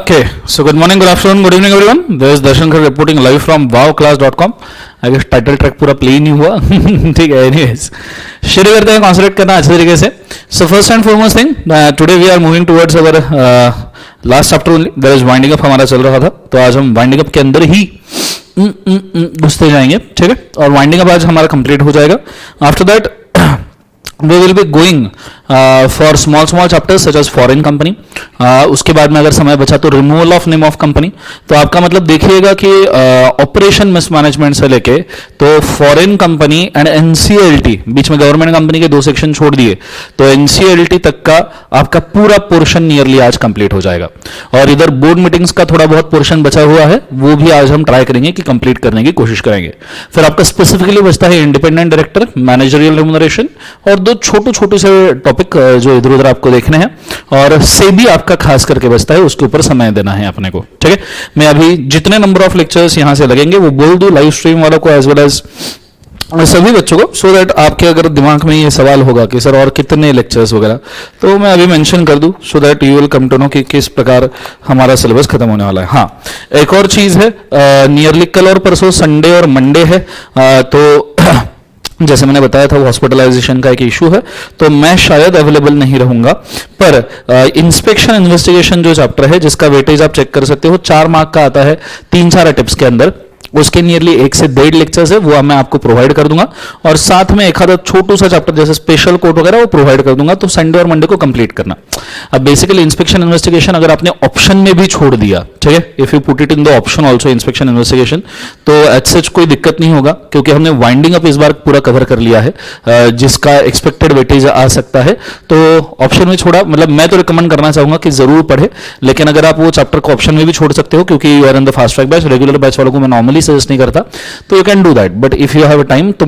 Okay, so good morning, good afternoon, good evening everyone. This is Darshan Khar reporting live from wowclass.com. I guess title track पूरा play नहीं हुआ ठीक है. Anyways शुरू करते हैं, कॉन्सेंट्रेट करना अच्छे तरीके से. So first and foremost thing, today we are moving towards our last chapter only. There is winding up हमारा चल रहा था, तो आज हम वाइंडिंग अप के अंदर ही घुसते जाएंगे. ठीक है, और वाइंडिंग अप आज हमारा कंप्लीट हो जाएगा. After that we will be going for small chapters such as foreign company. उसके बाद में अगर समय बचा तो removal of name of company. तो आपका मतलब देखिएगा कि ऑपरेशन मिसमैनेजमेंट से लेके तो फॉरेन कंपनी एंड एनसीएलटी, बीच में गवर्नमेंट कंपनी के 2 सेक्शन छोड़ दिए, तो एनसीएलटी तक का आपका पूरा पोर्शन नियरली आज कंप्लीट हो जाएगा. और इधर बोर्ड मीटिंग्स का थोड़ा बहुत पोर्शन बचा हुआ है, वो भी आज हम ट्राई करेंगे कि कंप्लीट करने की कोशिश करेंगे. फिर आपका स्पेसिफिकली बचता है इंडिपेंडेंट डायरेक्टर, मैनेजरियल रेम्यूनरेशन और 2 छोटे से टॉपिक जो इधर उधर आपको देखने हैं, और सेबी आपका खास करके बचता है, उसके ऊपर समय देना है अपने को. ठीक है, मैं अभी जितने नंबर ऑफ लेक्चर्स यहां से लगेंगे वो बोल दूं लाइव स्ट्रीम वालों को एज वेल एज सभी बच्चों को, सो दैट आपके अगर दिमाग में ये सवाल होगा कि सर और कितने लेक्चर्स वगैरह, तो मैं अभी मेंशन कर दूं so that you will come to know कि किस प्रकार हमारा सिलेबस खत्म होने वाला है. हाँ, एक और चीज है, नियरली कल और परसों संडे और मंडे है, तो जैसे मैंने बताया था वो हॉस्पिटलाइजेशन का एक इशू है, तो मैं शायद अवेलेबल नहीं रहूंगा. पर इंस्पेक्शन इन्वेस्टिगेशन जो चैप्टर है, जिसका वेटेज आप चेक कर सकते हो, 4 मार्क का आता है 3-4 टिप्स के अंदर, उसके नियरली 1 से 1.5 लेक्चर्स है, वो मैं आपको प्रोवाइड कर दूंगा. और साथ में एक आधा छोटू सा चैप्टर जैसे स्पेशल कोड वगैरह वो प्रोवाइड कर दूंगा. तो संडे और मंडे को कंप्लीट करना. अब बेसिकली इंस्पेक्शन इन्वेस्टिगेशन अगर आपने ऑप्शन में भी छोड़ दिया, ठीक है, if you put it in the option also inspection investigation, तो एज सच कोई दिक्कत नहीं होगा, क्योंकि हमने वाइंडिंग अप इस बार पूरा कवर कर लिया है, जिसका एक्सपेक्टेड वेटेज आ सकता है. तो ऑप्शन में छोड़ा, मतलब मैं तो रिकमेंड करना चाहूंगा कि जरूर पढ़े, लेकिन अगर आप वो चैप्टर को ऑप्शन में भी छोड़ सकते हो, क्योंकि you are in the fast track batch, regular batch वालों को मैं नॉर्मली सजेस्ट नहीं करता, तो you can do that. But if you have time तो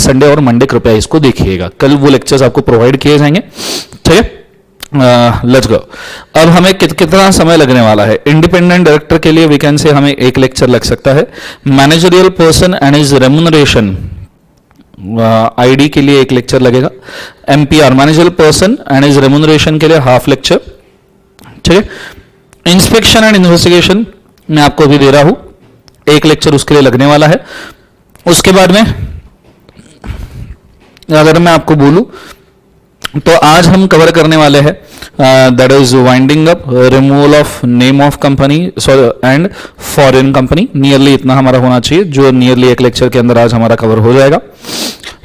संडे और मंडे कृपया इसको देखिएगा, कल वो लेक्चर्स आपको प्रोवाइड किए जाएंगे. ठीक है, लेट्स गो. अब हमें कितना समय लगने वाला है? इंडिपेंडेंट डायरेक्टर के लिए वी कैन से हमें 1 लेक्चर लग सकता है. Managerial person and his remuneration ID के लिए 1 लेक्चर लगेगा. MPR managerial person and his remuneration के लिए हाफ लेक्चर. ठीक है, इंस्पेक्शन एंड इन्वेस्टिगेशन मैं आपको अभी दे रहा हूं, 1 लेक्चर उसके लिए लगने वाला है. उसके बाद में अगर मैं आपको बोलूं तो आज हम कवर करने वाले हैं that is winding up, removal of name of company and foreign company. Nearly इतना हमारा होना चाहिए, जो नियरली 1 लेक्चर के अंदर आज हमारा कवर हो जाएगा.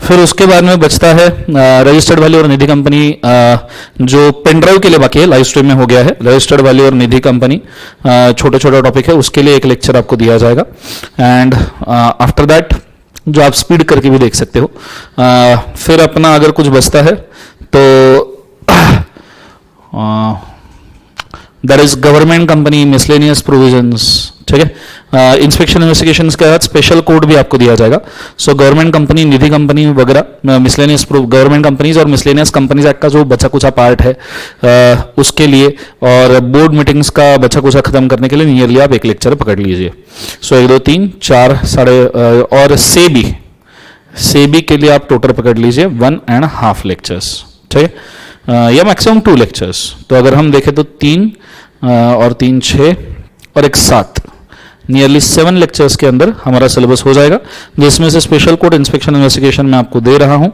फिर उसके बाद में बचता है रजिस्टर्ड वैल्यू और निधि कंपनी, जो पेन ड्राइव के लिए बाकी है, लाइव स्ट्रीम में हो गया है. रजिस्टर्ड वैल्यू और निधि कंपनी छोटा टॉपिक है, उसके लिए 1 लेक्चर आपको दिया जाएगा. एंड आफ्टर दैट जो आप स्पीड करके भी देख सकते हो. फिर अपना अगर कुछ बचता है तो that is government company miscellaneous provisions. ठीक है, इंस्पेक्शन इन्वेस्टिगेशन के बाद स्पेशल कोड भी आपको दिया जाएगा. सो गवर्नमेंट कंपनी, निधि कंपनी वगैरह, मिसलेनियस गवर्नमेंट कंपनीज और मिसलेनियस कंपनीज एक्ट का जो बचा कुचा पार्ट है उसके लिए, और बोर्ड मीटिंग्स का बचा कुचा खत्म करने के लिए नियरली आप 1 लेक्चर पकड़ लीजिए. सो 1, 2, 3, 4, साढ़े, और सेबी के लिए आप टोटल पकड़ लीजिए 1.5 लेक्चर्स. ठीक है, या मैक्सिमम 2 लेक्चर्स. तो अगर हम देखें तो 3 और 3 6 और 1 7, नियरली 7 लेक्चर्स के अंदर हमारा सिलेबस हो जाएगा, जिसमें से स्पेशल कोड इंस्पेक्शन इन्वेस्टिगेशन मैं आपको दे रहा हूं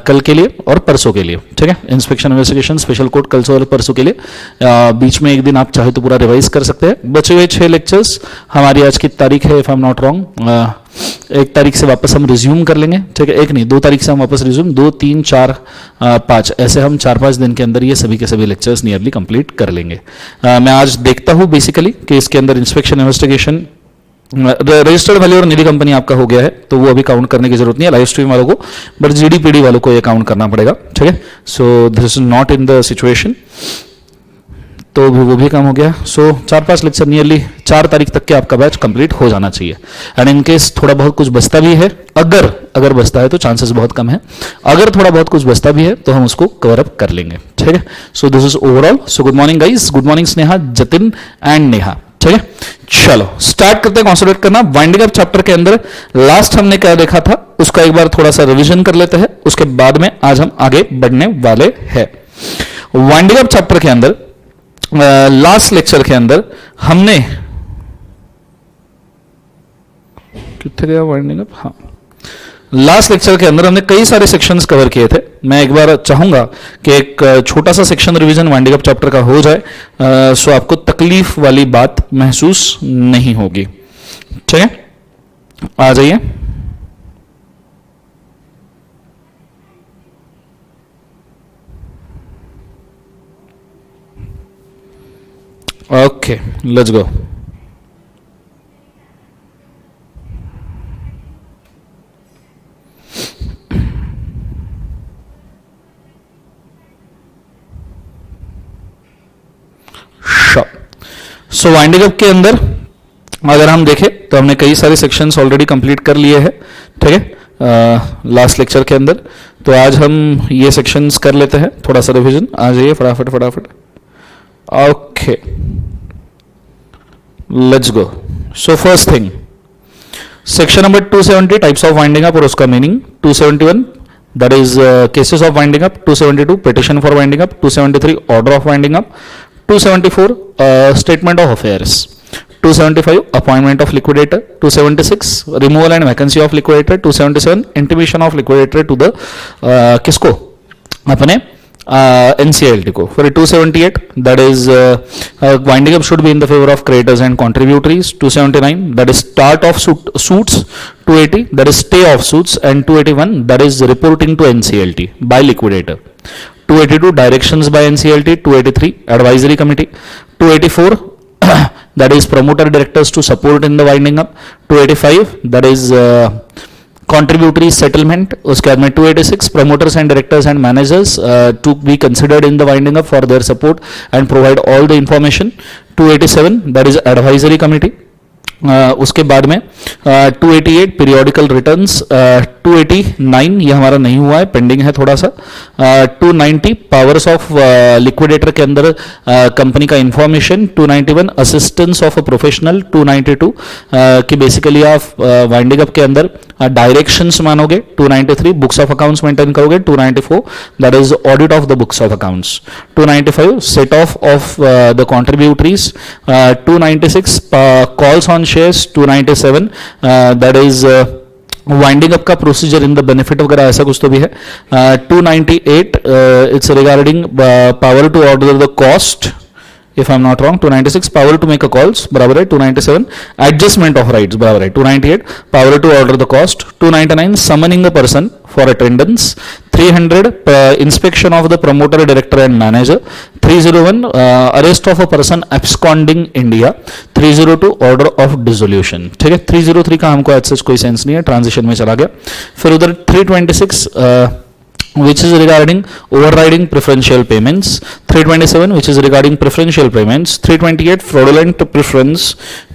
कल के लिए और परसों के लिए. ठीक है, इंस्पेक्शन इन्वेस्टिगेशन स्पेशल कोड कल से और परसों के लिए. बीच में एक दिन आप चाहे तो पूरा रिवाइज कर सकते हैं. बचे हुए 6 लेक्चर्स हमारी आज की तारीख है, if I am not wrong 1 तारीख से वापस हम रिज्यूम कर लेंगे. ठीक है, 1 नहीं 2 तारीख से हम वापस रिज्यूम, 2, 3, 4, 5 ऐसे हम 4-5 दिन के अंदर ये सभी के सभी लेक्चर्स नियरली कंप्लीट कर लेंगे. मैं आज देखता हूं बेसिकली कि इसके अंदर इंस्पेक्शन इन्वेस्टिगेशन, रजिस्टर्ड वैल्यू और निधि कंपनी आपका हो गया है, तो वो अभी काउंट करने की जरूरत नहीं है लाइव स्ट्रीम वालों को, बट जीडीपीडी वालों को ये काउंट करना पड़ेगा. ठीक है, so this is not in the situation, तो वो भी काम हो गया. सो 4-5 लेक्चर नियरली 4 तारीख तक के आपका बैच कंप्लीट हो जाना चाहिए. एंड इन केस थोड़ा बहुत कुछ बचता भी है, अगर बचता है तो चांसेस बहुत कम है, अगर थोड़ा बहुत कुछ बचता भी है तो हम उसको कवर अप कर लेंगे. ठीक है, so this is overall. So good morning guys, good morning Sneha, Jatin and Neha. ठीक है, चलो स्टार्ट करते हैं कॉन्सेंट्रेट करना. वाइंडिंग अप चैप्टर के अंदर लास्ट हमने क्या देखा था उसका एक बार थोड़ा सा रिवीजन कर लेते हैं, उसके बाद में आज हम आगे बढ़ने वाले हैं. वाइंडिंग अप चैप्टर के अंदर लास्ट लेक्चर के अंदर हमने कितने गया वाइंडिंग अप, हाँ, लास्ट लेक्चर के अंदर हमने कई सारे सेक्शंस कवर किए थे. मैं एक बार चाहूंगा कि एक छोटा सा section revision winding up chapter का हो जाए, सो आपको तकलीफ वाली बात महसूस नहीं होगी. ठीक है, आ जाइए. Okay, let's go. So winding up के अंदर अगर हम देखें तो हमने कई सारे सेक्शंस ऑलरेडी कंप्लीट कर लिए हैं. ठीक है, लास्ट लेक्चर के अंदर. तो आज हम ये सेक्शंस कर लेते हैं, थोड़ा सा रिवीजन. आ जाइए फटाफट फटाफट. Okay, let's go. So first thing, section number 270 types of winding up और उसका meaning. 271 that is cases of winding up. 272 petition for winding up. 273 order of winding up. 274 statement of affairs. 275 appointment of liquidator. 276 removal and vacancy of liquidator. 277 intimation of liquidator to the किसको, अपने NCLT को. For 278 that is winding up should be in the favor of creditors and contributories. 279 that is start of suits. 280 that is stay of suits, and 281 that is reporting to NCLT by liquidator. 282 directions by NCLT. 283 advisory committee. 284 that is promoter directors to support in the winding up. 285 that is contributory settlement. उसके बाद में 286 promoters and directors and managers to be considered in the winding up for their support and provide all the information. 287 that is advisory committee. उसके बाद में 288 periodical returns. 289 ये हमारा नहीं हुआ है, पेंडिंग है थोड़ा सा. 290 पावर्स ऑफ लिक्विडेटर के अंदर कंपनी का information. 291 assistance of a professional. 292 कि बेसिकली आप वाइंडिंग अप के अंदर डायरेक्शंस मानोगे. 293 बुक्स ऑफ अकाउंट्स मेंटेन करोगे. 294 that is audit of the books of accounts. 295 set off the contributories. 296 calls on shares. 297 that is winding up का procedure in the benefit वगैरह ऐसा कुछ तो भी है. 298 it's regarding power to order the cost if I'm not wrong. 296 power to make a calls बराबर है. 297 adjustment of rights बराबर है. 298 power to order the cost. 299 summoning a person for attendance. 300 inspection of the promoter, director and manager. 301 arrest of a person absconding India. 302 order of dissolution. ठीक है, 303 का हमको ऐसा कोई सेंस नहीं है, ट्रांजिशन में चला गया. फिर उधर 326 which is regarding overriding preferential payments. 327 which is regarding preferential payments. 328 fraudulent preference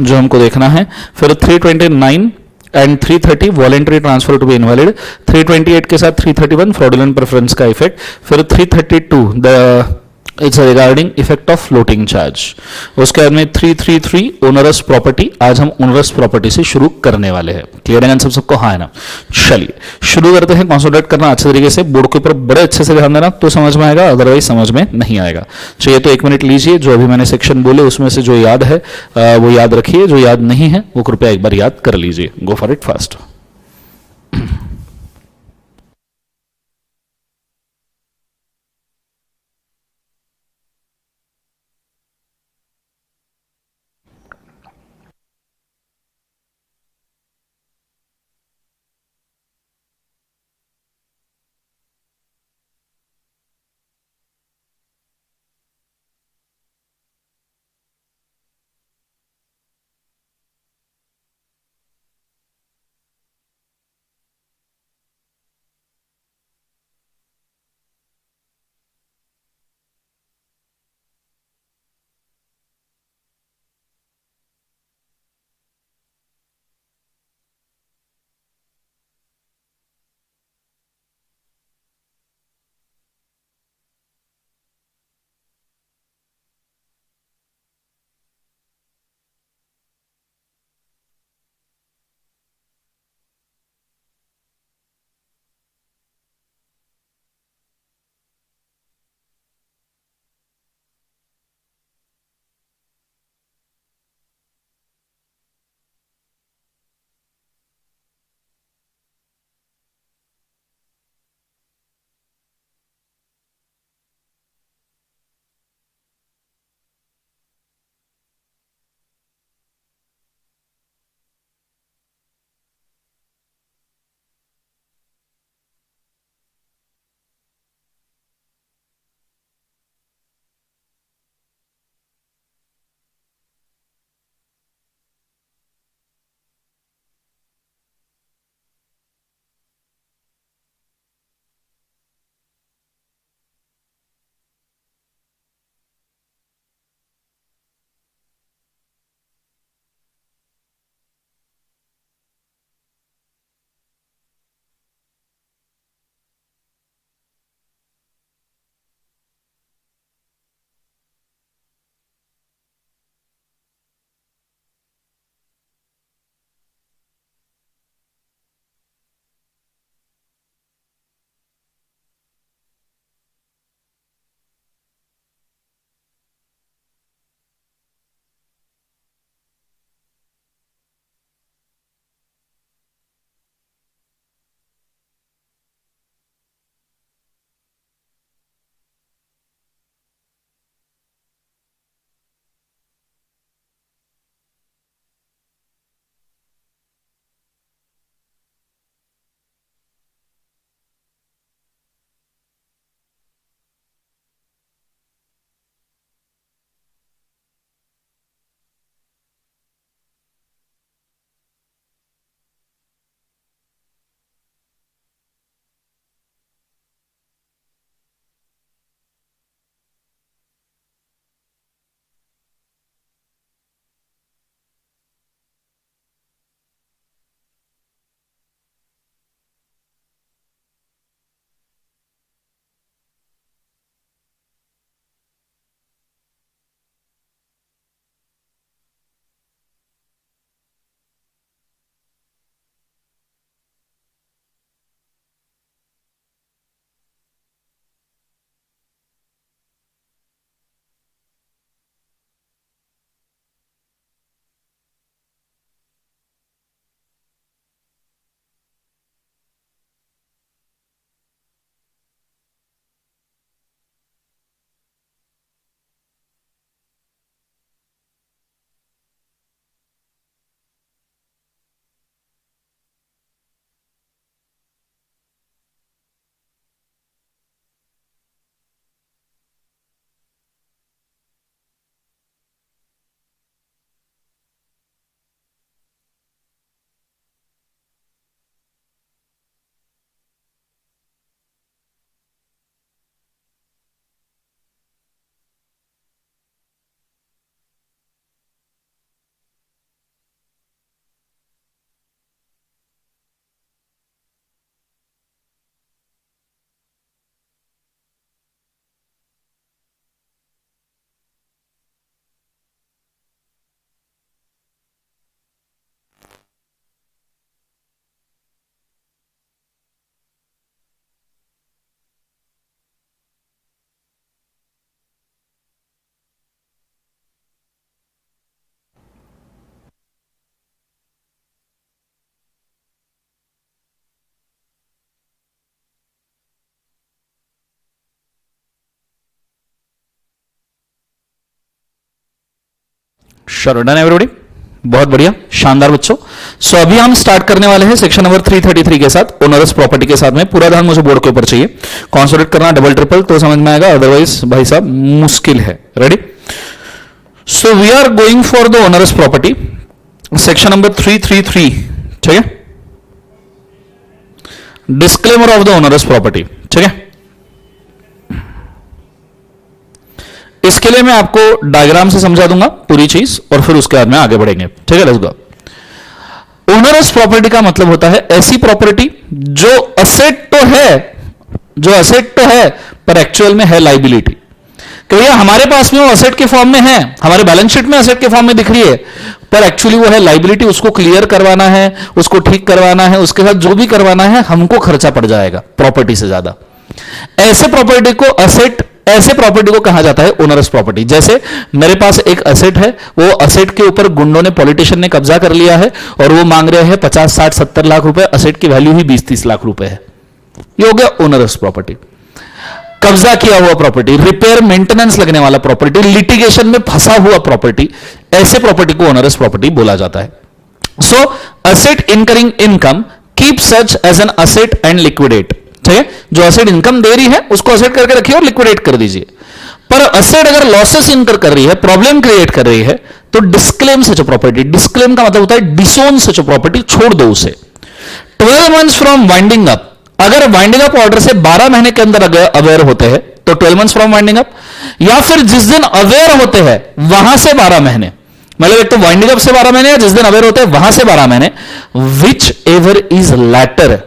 जो हमको देखना है. फिर 329 and 330 voluntary transfer to be invalid. 328 के साथ 331 फ्रॉडुलेंट प्रेफरेंस का इफेक्ट. फिर 332 the it's regarding effect of floating charge. उसके बाद में 333 ओनरस प्रॉपर्टी. आज हम ओनरस प्रॉपर्टी से शुरू करने वाले हैं. क्लियर है सब सबको? हाँ है ना. चलिए शुरू करते हैं. कॉन्सेंट्रेट करना अच्छे तरीके से, बोर्ड के ऊपर बड़े अच्छे से ध्यान देना तो समझ में आएगा, अदरवाइज समझ में नहीं आएगा. चलिए तो 1 मिनट लीजिए. जो अभी मैंने सेक्शन बोले उसमें से जो याद है वो याद रखिए, जो याद नहीं है वो कृपया एक बार याद कर लीजिए. गो फॉर इट फास्ट. चलो डन एवरीबॉडी, बहुत बढ़िया, शानदार बच्चों। सो अभी हम स्टार्ट करने वाले हैं सेक्शन नंबर 333 के साथ, ओनरस प्रॉपर्टी के साथ में। पूरा ध्यान मुझे बोर्ड के ऊपर चाहिए, कॉन्सेंट्रेट करना डबल ट्रिपल तो समझ में आएगा, अदरवाइज भाई साहब मुश्किल है। Ready? So we are going for the onerous property, section number 333, ठीक है। Disclaimer of the onerous property, ठीक है। इसके लिए मैं आपको डायग्राम से समझा दूंगा पूरी चीज और फिर उसके बाद में आगे बढ़ेंगे, ठीक है। Let's go. ओनरस प्रॉपर्टी का मतलब होता है ऐसी प्रॉपर्टी जो असेट तो है पर एक्चुअल में है लाइबिलिटी। कि भैया हमारे पास में वो असेट के फॉर्म में है, हमारे बैलेंस शीट में असेट के फॉर्म में दिख रही है, पर एक्चुअली वो है लाइबिलिटी। उसको क्लियर करवाना है, उसको ठीक करवाना है, उसके साथ जो भी करवाना है हमको खर्चा पड़ जाएगा प्रॉपर्टी से ज्यादा। ऐसे प्रॉपर्टी को कहा जाता है ओनरस प्रॉपर्टी। जैसे मेरे पास एक असेट है, वो असेट के ऊपर गुंडों ने, पॉलिटिशियन ने कब्जा कर लिया है और वो मांग रहे हैं 50, 60, 70 लाख रुपए, असेट की वैल्यू ही 20, 30 लाख रुपए है। ये हो गया ओनरस प्रॉपर्टी। कब्जा किया हुआ प्रॉपर्टी, रिपेयर मेंटेनेंस लगने वाला प्रॉपर्टी, लिटिगेशन में फंसा हुआ प्रॉपर्टी, ऐसे प्रॉपर्टी को ओनरस प्रॉपर्टी बोला जाता है। So asset incurring income keep such as an asset and liquidate, ठीक है। जो असेट इनकम दे रही है उसको असेट करके रखिए और लिक्विडेट कर दीजिए। पर असेट अगर लॉसेस इनकर कर रही है, प्रॉब्लम क्रिएट कर रही है, तो डिस्क्लेम सच प्रॉपर्टी। डिस्क्लेम का मतलब होता है डिसोन सच प्रॉपर्टी, छोड़ दो उसे। 12 मंथ्स फ्रॉम वाइंडिंग अप, अगर वाइंडिंग अप ऑर्डर से 12 महीने के अंदर अवेयर होते हैं तो 12 मंथ्स फ्रॉम वाइंडिंग अप, या फिर जिस दिन अवेयर होते हैं वहां से 12 महीने, मतलब एक तो वाइंडिंग अप से 12 महीने या जिस दिन अवेयर होते हैं वहां से 12 महीने, whichever is later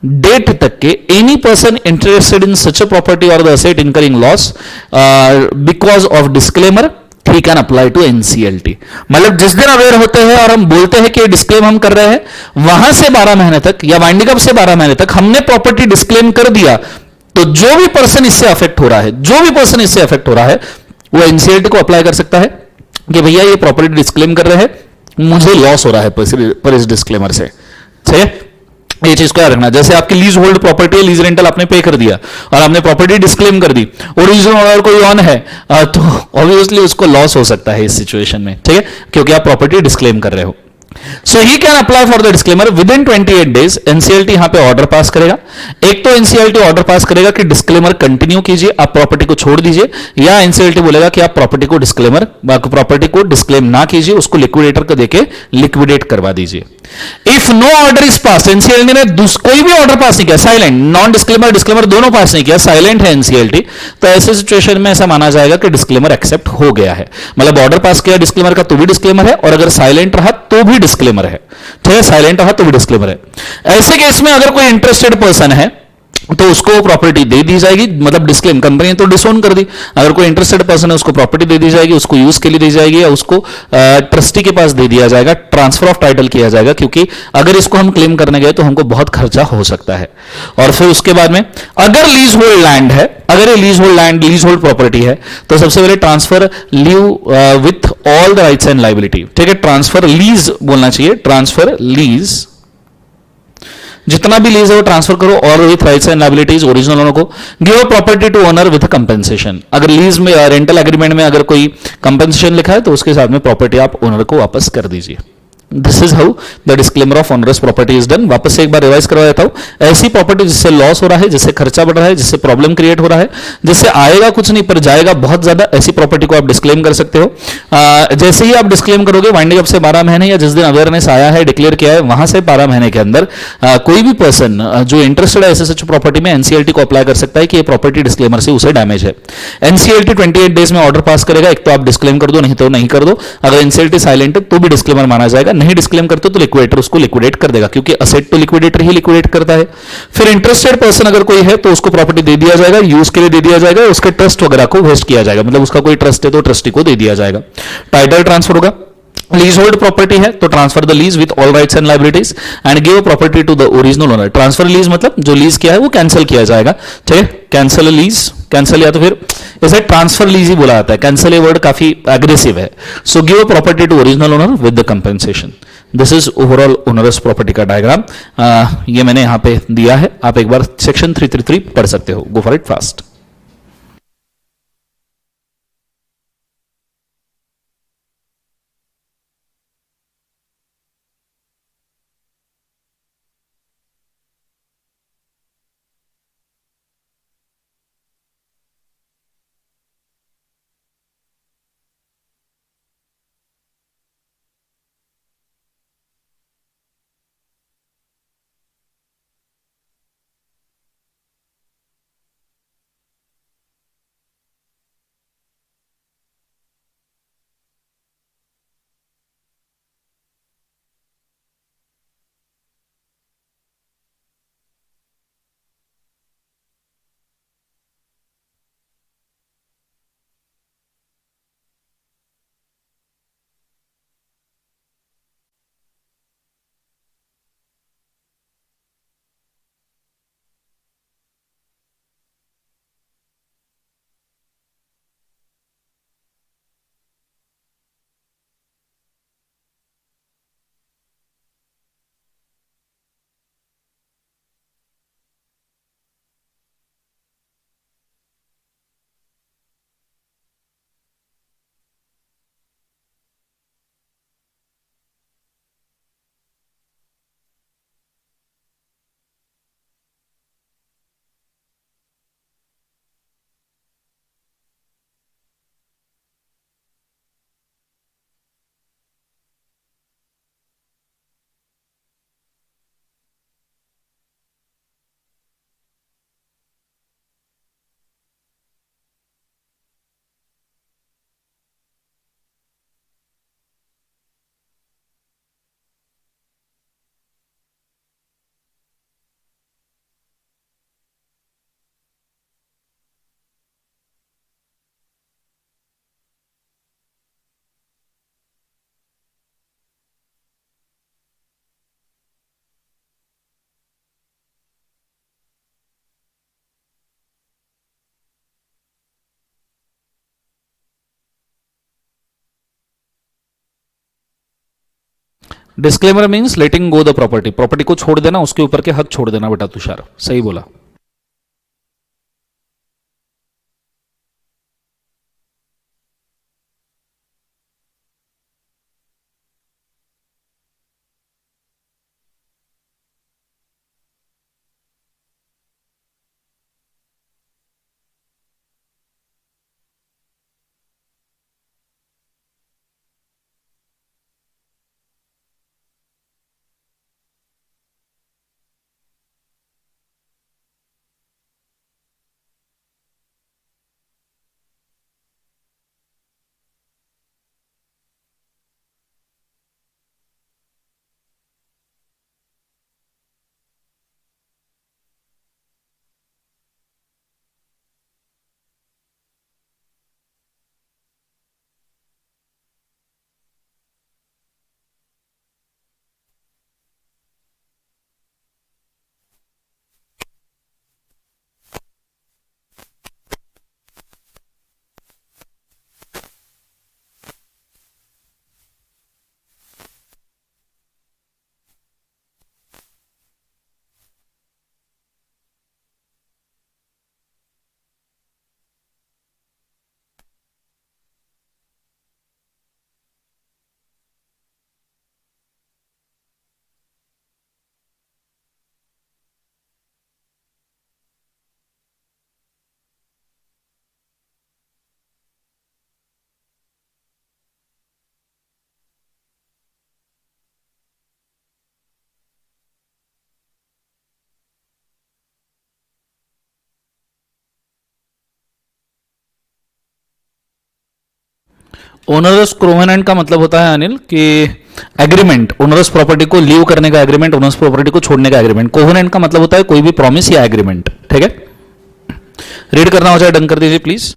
date तक के any person interested in such a property or the asset incurring loss because of disclaimer he can apply to NCLT. मतलब जिस दिन अवेयर होते हैं और हम बोलते हैं कि डिस्क्लेम हम कर रहे हैं, वहां से 12 महीने तक या वाइंडिंग अप से 12 महीने तक हमने प्रॉपर्टी डिस्क्लेम कर दिया, तो जो भी पर्सन इससे अफेक्ट हो रहा है वो एनसीएलटी को अप्लाई कर सकता है कि भैया ये प्रॉपर्टी डिस्क्लेम कर रहे हैं, मुझे लॉस हो रहा है पर इस डिस्क्लेमर से, ठीक है। ये चीज को याद रखना। जैसे आपकी लीज होल्ड प्रॉपर्टी है, लीज रेंटल आपने पे कर दिया और आपने प्रॉपर्टी डिस्क्लेम कर दी, ओरिजिनल ओनर कोई ऑन है, तो ऑब्वियसली उसको लॉस हो सकता है इस सिचुएशन में, ठीक है, क्योंकि आप प्रॉपर्टी डिस्क्लेम कर रहे हो। So he can apply for the disclaimer within 28 days. NCLT यहां पे ऑर्डर पास करेगा। एक तो एनसीएलटी ऑर्डर पास करेगा कि डिस्क्लेमर कंटिन्यू कीजिए, आप प्रॉपर्टी को छोड़ दीजिए, या एनसीएलटी बोलेगा कि आप प्रॉपर्टी को डिस्क्लेम ना कीजिए, उसको लिक्विडेटर को देके लिक्विडेट करवा दीजिए। If no order is pass, NCLT ने कोई भी ऑर्डर पास नहीं किया, साइलेंट, नॉन डिस्क्लेमर डिस्क्लेमर दोनों पास नहीं किया, साइलेंट है एनसीएलटी, तो ऐसे सिचुएशन में ऐसा माना जाएगा कि डिस्क्लेमर एक्सेप्ट हो गया है। मतलब ऑर्डर पास किया डिस्क्लेमर का तो भी डिस्क्लेमर है, और अगर साइलेंट रहा तो भी डिस्क्लेमर है, ठीक है, साइलेंट रहा तो भी डिस्क्लेमर है। ऐसे केस में अगर कोई इंटरेस्टेड पर्सन है तो उसको प्रॉपर्टी दे दी जाएगी, मतलब डिस्क्लेम, कंपनी ने तो डिसोन कर दी, अगर कोई इंटरेस्टेड पर्सन है उसको प्रॉपर्टी दे दी जाएगी, उसको यूज के लिए दी जाएगी, या उसको ट्रस्टी के पास दे दिया जाएगा, ट्रांसफर ऑफ टाइटल किया जाएगा, क्योंकि अगर इसको हम क्लेम करने गए तो हमको बहुत खर्चा हो सकता है। और फिर उसके बाद में अगर लीज होल्ड लैंड है, अगर ये lease hold land, lease hold property है, तो सबसे पहले transfer leave with all the rights and liability, ठीक है, ट्रांसफर लीज बोलना चाहिए, ट्रांसफर लीज, जितना भी लीज है वो ट्रांसफर करो और with rights and liabilities original owner को। Give property to owner with compensation, अगर लीज में रेंटल एग्रीमेंट में अगर कोई कंपेंसेशन लिखा है तो उसके साथ में प्रॉपर्टी आप ओनर को वापस कर दीजिए। This is how the disclaimer of onerous property is done. वापस से एक बार रिवाइज करवा देता हूं। ऐसी प्रॉपर्टी जिससे लॉस हो रहा है, जिससे खर्चा बढ़ रहा है, जिससे प्रॉब्लम क्रिएट हो रहा है, जिससे आएगा कुछ नहीं पर जाएगा बहुत ज्यादा, ऐसी प्रॉपर्टी को आप डिस्क्लेम कर सकते हो। जैसे ही आप डिस्क्लेम करोगे, वाइंडिंग अप से 12 महीने या जिस दिन अवेयरनेस आया है, डिक्लेयर किया है, वहां से 12 महीने के अंदर कोई भी पर्सन जो इंटरेस्टेड है ऐसे सच प्रॉपर्टी में, एनसीएलटी को अप्लाई कर सकता है कि ये प्रॉपर्टी डिस्क्लेमर से उसे डैमेज है। एनसीएलटी 28 डेज में ऑर्डर पास करेगा, एक तो आप डिस्क्लेम कर दो, नहीं तो नहीं कर दो। अगर एनसीएलटी साइलेंट है तो भी डिस्क्लेमर माना जाएगा, नहीं डिस्क्लेम करते तो लिक्विडेटर उसको लिक्विडेट कर देगा, क्योंकि असेट तो लिक्विडेटर ही लिक्विडेट करता है। फिर इंटरेस्टेड पर्सन अगर कोई है तो उसको प्रॉपर्टी दे दिया जाएगा, यूज के लिए दे दिया जाएगा, उसके ट्रस्ट वगैरह को वेस्ट किया जाएगा, मतलब उसका कोई ट्रस्ट है तो ट्रस्टी को दे दिया जाएगा। टाइटल ट्रांसफर होगा। लीज होल्ड प्रॉपर्टी है तो transfer the lease with all rights and liabilities and give property to the original owner. Transfer lease मतलब जो लीज किया है वो कैंसिल किया जाएगा, ठीक है, कैंसिल लीज, कैंसिल, या तो फिर इसे ट्रांसफर लीज ही बोला जाता है, कैंसिल ये वर्ड काफी एग्रेसिव है। So give property to original owner with the compensation. This is overall onerous property का डायग्राम। ये मैंने यहां पे दिया है, आप एक बार सेक्शन 333 पढ़ सकते हो। गो for it fast. Disclaimer means letting go the property, property को छोड़ देना, उसके ऊपर के हक छोड़ देना बेटा तुषार, सही बोला। ओनरस कोवेनेंट का मतलब होता है अनिल कि एग्रीमेंट, ओनरस प्रॉपर्टी को लीव करने का एग्रीमेंट, ओनरस प्रॉपर्टी को छोड़ने का एग्रीमेंट। कोवेनेंट का मतलब होता है कोई भी प्रॉमिस या एग्रीमेंट, ठीक है। रीड करना हो जाए डन कर दीजिए प्लीज।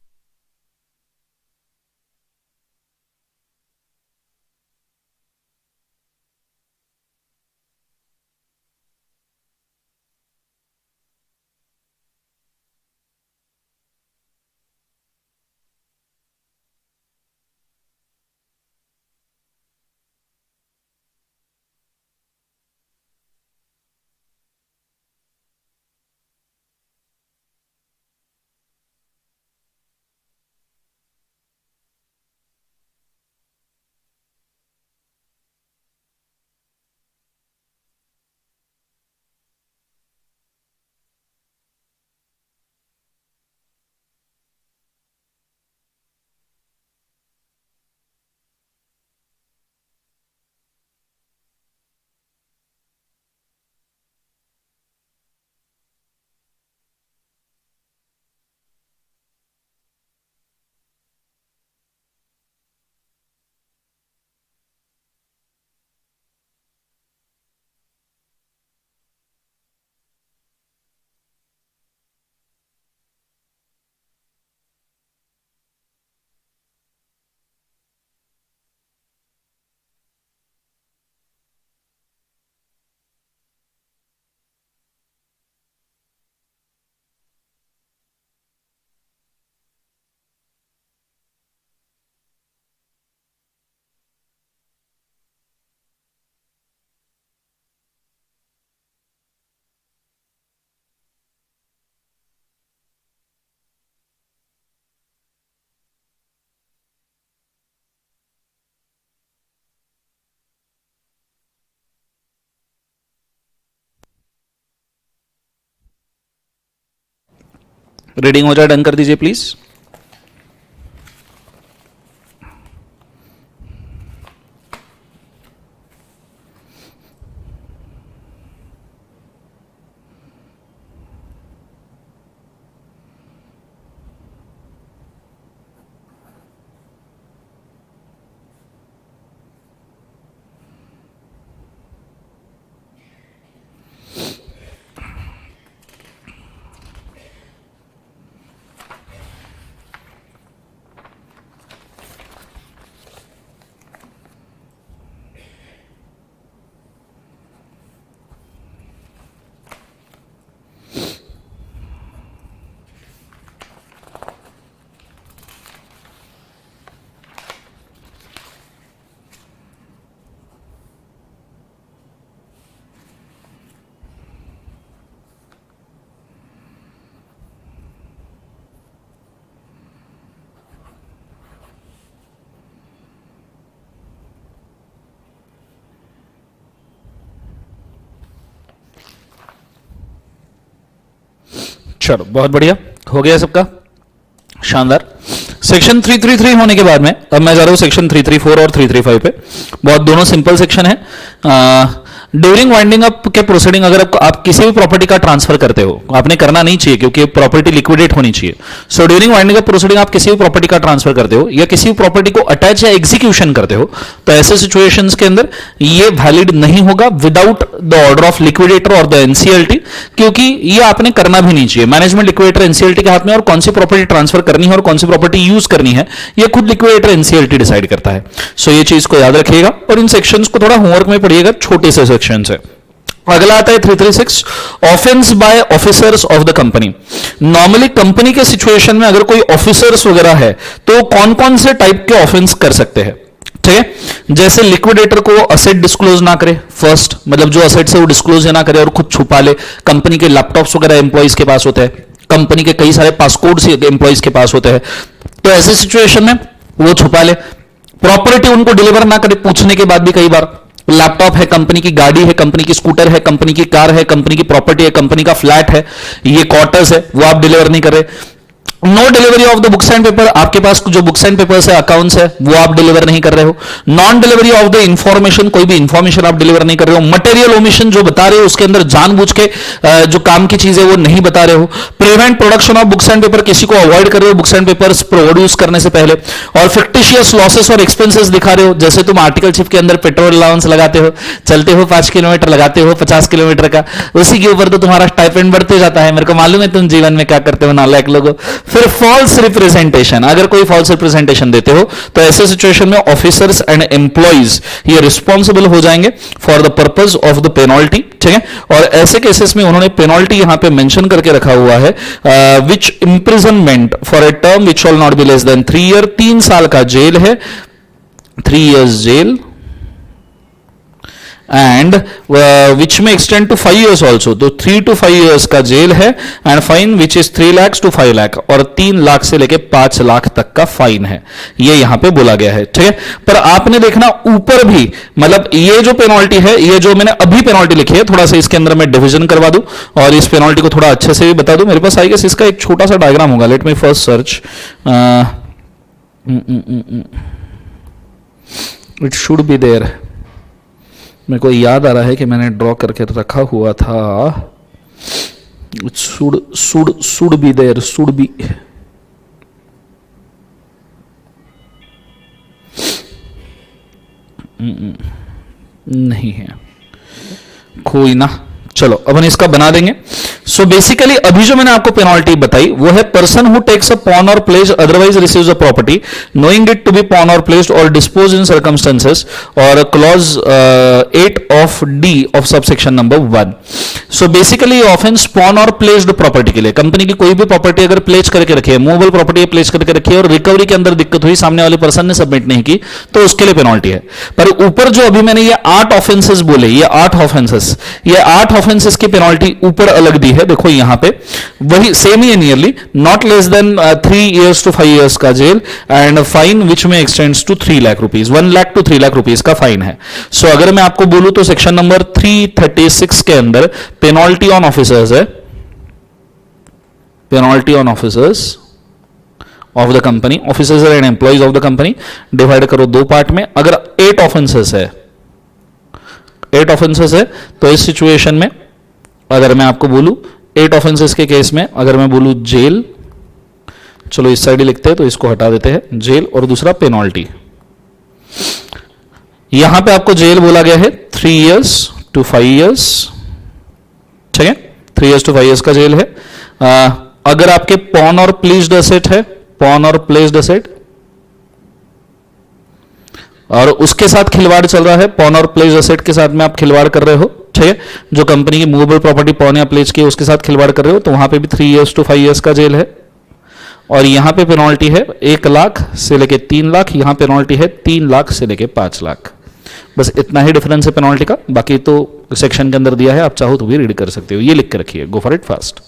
रीडिंग हो जाए डन कर दीजिए प्लीज। चलो बहुत बढ़िया, हो गया सबका, शानदार। सेक्शन 333 होने के बाद में अब मैं जा रहा हूं सेक्शन 334 और 335 पे। बहुत दोनों सिंपल सेक्शन है। ड्यूरिंग वाइंडिंग अप के प्रोसीडिंग अगर आप किसी भी प्रॉपर्टी का ट्रांसफर करते हो, आपने करना नहीं चाहिए क्योंकि प्रॉपर्टी लिक्विडेट होनी चाहिए। So during winding up proceeding आप किसी भी प्रॉपर्टी का ट्रांसफर करते हो या किसी भी प्रॉपर्टी को अटैच या एग्जीक्यूशन करते हो, तो ऐसे सिचुएशंस के अंदर ये वैलिड नहीं होगा without the order of liquidator और द एनसीएलटी, क्योंकि ये आपने करना भी नहीं चाहिए। मैनेजमेंट लिक्विडेटर एनसीएलटी के हाथ में, और कौन सी प्रॉपर्टी ट्रांसफर करनी है और कौन सी प्रॉपर्टी यूज करनी है ये खुद लिक्विडेटर एनसीएलटी डिसाइड करता है। सो ये चीज को याद रखिएगा और इन सेक्शंस को थोड़ा होमवर्क में पढ़िएगा, छोटे से सेक्शन है। अगला आता है 336, offence by officers of the company. Normally company के सिचुएशन में अगर कोई ऑफिसर्स वगैरह है तो कौन कौन से टाइप के ऑफेंस कर सकते हैं, ठीक है। जैसे लिक्विडेटर को असेट डिस्क्लोज ना करे, फर्स्ट मतलब जो असेट है वो डिस्क्लोज ना करे और खुद छुपा ले। कंपनी के लैपटॉप्स वगैरह एम्प्लॉइज के पास होते हैं, कंपनी के कई सारे पासकोड्स एम्प्लॉइज के पास होते हैं, तो ऐसे सिचुएशन में वो छुपा ले। प्रॉपर्टी उनको डिलीवर ना करे पूछने के बाद भी, कई बार लैपटॉप है, कंपनी की गाड़ी है, कंपनी की स्कूटर है, कंपनी की कार है, कंपनी की प्रॉपर्टी है, कंपनी का फ्लैट है, ये क्वार्टर्स है, वो आप डिलीवर नहीं कर रहे। No delivery of the books and paper, आपके पास जो बुक्स एंड पेपर्स है, अकाउंट्स है, वो आप डिलीवर नहीं कर रहे हो। Non delivery of the information, कोई भी इंफॉर्मेशन आप डिलीवर नहीं कर रहे हो। मटेरियल ओमिशन, जो बता रहे हो उसके अंदर जानबूझ के जो काम की चीज है वो नहीं बता रहे हो। Prevent production of books and paper, किसी को अवॉइड कर रहे हो बुक्स एंड पेपर्स प्रोड्यूस करने से पहले। और फिक्टिशियस लॉसेस और एक्सपेंसेस दिखा रहे हो, जैसे तुम आर्टिकल चिप के अंदर पेट्रोल अलाउंस लगाते हो, चलते हो 5 किलोमीटर, लगाते हो 50 किलोमीटर का, उसी के ऊपर तो तुम्हारा स्टाइपेंड बढ़ते जाता है। मेरे को मालूम है तुम जीवन में क्या करते हो नालायक लोगों। फिर फॉल्स रिप्रेजेंटेशन, अगर कोई फॉल्स रिप्रेजेंटेशन देते हो तो ऐसे सिचुएशन में ऑफिसर्स एंड एम्प्लॉइज ये रिस्पॉन्सिबल हो जाएंगे for the purpose of the penalty, ठीक है। और ऐसे केसेस में उन्होंने पेनल्टी यहां पे मेंशन करके रखा हुआ है, which imprisonment for a term which shall not be less than 3 year, 3 साल का जेल है, 3 इयर्स जेल, एंड विच में एक्सटेंड टू 5 years ऑल्सो, तो 3 to 5 years का जेल है। And fine which is 3 lakhs to 5 lakh, और 3 लाख से लेके 5 लाख तक का फाइन है, ये यहां पे बोला गया है, ठीक है। पर आपने देखना ऊपर भी, मतलब ये जो पेनल्टी है, ये जो मैंने अभी पेनल्टी लिखी है, थोड़ा सा इसके अंदर मैं डिवीजन करवा दूं और इस पेनल्टी को थोड़ा अच्छे से भी बता दूं। मेरे पास आई गेस इसका एक छोटा सा डायग्राम होगा, let me first search, it should be there. मेरे को याद आ रहा है कि मैंने ड्रॉ करके रखा हुआ था, should be there, should be, नहीं है, कोई ना, चलो अपन इसका बना देंगे। सो बेसिकली अभी जो मैंने आपको पेनल्टी बताई वो है person who takes a pawn or pledge otherwise receives a property knowing it to be pawn or placed or dispose in circumstances, और clause 8 of D of subsection number 1। So basically offence pawn or placed property के लिए, company की कोई भी property अगर place करके रखी है, मूवेबल प्रॉपर्टी प्लेस करके रखी है और रिकवरी के अंदर दिक्कत हुई, सामने वाले पर्सन ने सबमिट नहीं की, तो उसके लिए पेनल्टी है। पर ऊपर जो अभी मैंने ये 8 ऑफेंसेस बोले, ये 8 ऑफेंसेस, ये 8 ऑफेंसेस की पेनल्टी ऊपर अलग दी है, देखो यहां पे वही सेम ही है, nearly not less than 3 years to 5 years का जेल, एंड फाइन विच में extends to 3 lakh rupees, 1 lakh to 3 lakh rupees का फाइन है। सो अगर मैं आपको बोलूं तो सेक्शन नंबर 336 के अंदर पेनल्टी ऑन ऑफिसर्स है, penalty on officers of the company, officers and employees of the company, divide करो 2 पार्ट में। अगर 8 ऑफेंसेस है, 8 ऑफेंसेस है, तो इस सिचुएशन में अगर मैं आपको बोलूं 8 ऑफेंसेस के केस में अगर मैं बोलूं जेल, चलो इस साइड ही लिखते हैं तो इसको हटा देते हैं, जेल, और दूसरा पेनल्टी। यहां पे आपको जेल बोला गया है 3 years to 5 years, ठीक है, 3 years to 5 years का जेल है। अगर आपके पॉन और प्लेस्ड एसेट है, पॉन और प्लेस्ड एसेट, और उसके साथ खिलवाड़ चल रहा है, पॉन और प्लेस्ड एसेट के साथ में आप खिलवाड़ कर रहे हो, ठीक है, जो कंपनी की मूवेबल प्रॉपर्टी पॉन या प्लेस की उसके साथ खिलवाड़ कर रहे हो, तो वहां पे भी 3 years to 5 years का जेल है। और यहां पे पेनल्टी है 1 लाख से लेके 3 लाख, यहां पेनल्टी है 3 लाख से लेके 5 लाख। बस इतना ही डिफरेंस है पेनल्टी का, बाकी तो सेक्शन के अंदर दिया है, आप चाहो तो भी रीड कर सकते हो, ये लिख के रखिए, गो for it fast.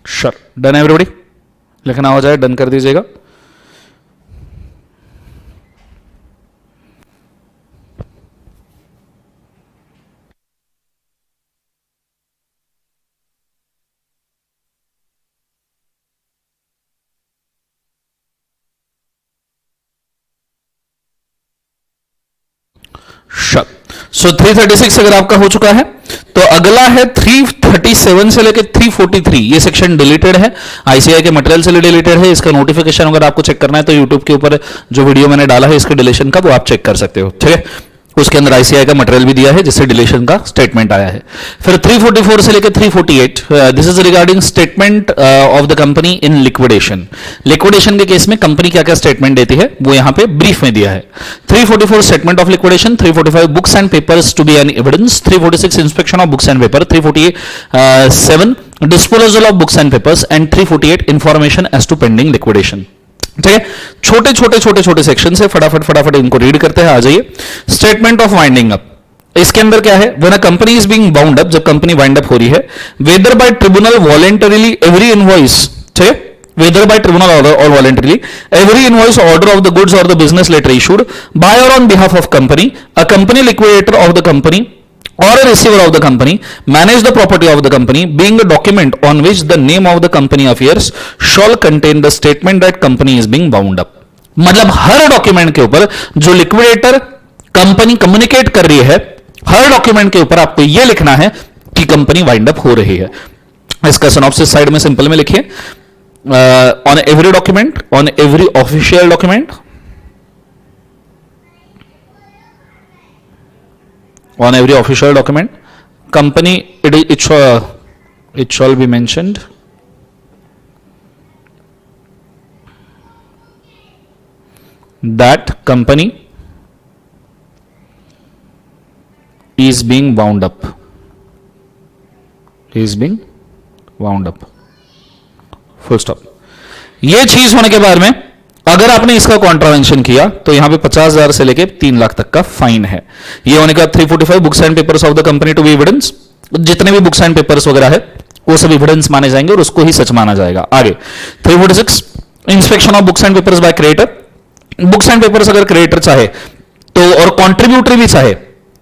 Sure, done everybody, लिखना हो जाए डन कर दीजिएगा। सो 336 अगर आपका हो चुका है तो अगला है 337 से लेकर 343, ये सेक्शन डिलीटेड है, आईसीआई के मटेरियल से डिलीटेड है। इसका नोटिफिकेशन अगर आपको चेक करना है तो यूट्यूब के ऊपर जो वीडियो मैंने डाला है इसके डिलीशन का, वो आप चेक कर सकते हो, ठीक है। उसके अंदर आईसीआई का मटेरियल भी दिया है जिससे डिलीशन का स्टेटमेंट आया है। फिर 344 से लेकर 348, this is regarding statement of the company in liquidation. Liquidation के केस में कंपनी क्या क्या स्टेटमेंट देती है वो यहां पे ब्रीफ में दिया है। 344 statement of liquidation, 345 books and papers to be an evidence, 346 inspection of books and paper, 347 disposal of books and papers and 348 information as to pending liquidation. ठीक है, छोटे छोटे छोटे छोटे सेक्शन से फटाफट फटाफट इनको रीड करते हैं। आ जाइए, स्टेटमेंट ऑफ वाइंडिंग अप, इसके अंदर क्या है, when a company is being bound up, जब कंपनी वाइंड अप हो रही है, whether by tribunal voluntarily every invoice, ठीक है, whether by tribunal order or voluntarily, every invoice, order of the goods or the business letter issued by or on behalf of company, a company liquidator of the company or a receiver of the company manage the property of the company, being a document on which the name of the company appears, shall contain the statement that company is being bound up। मतलब हर document के ऊपर जो liquidator company communicate कर रही है, हर document के ऊपर आपको यह लिखना है कि कंपनी वाइंड अप हो रही है। इसका सिनॉप्सिस साइड में सिंपल में लिखिए, on every document, on every official document, on every official document, company it shall be mentioned that company is being wound up, is being wound up, full stop. ये चीज होने के बाद में अगर आपने इसका कॉन्ट्रावेंशन किया तो यहां पे 50,000 से लेके 3 लाख तक का फाइन है। ये होने के बाद 345 books and papers of the company to be evidence, जितने भी बुक्स एंड पेपर्स वगैरह है वो सब एविडेंस माने जाएंगे और उसको ही सच माना जाएगा। आगे 346 inspection of books and papers by creditor, books and papers अगर क्रिएटर चाहे तो और कॉन्ट्रीब्यूटरी भी चाहे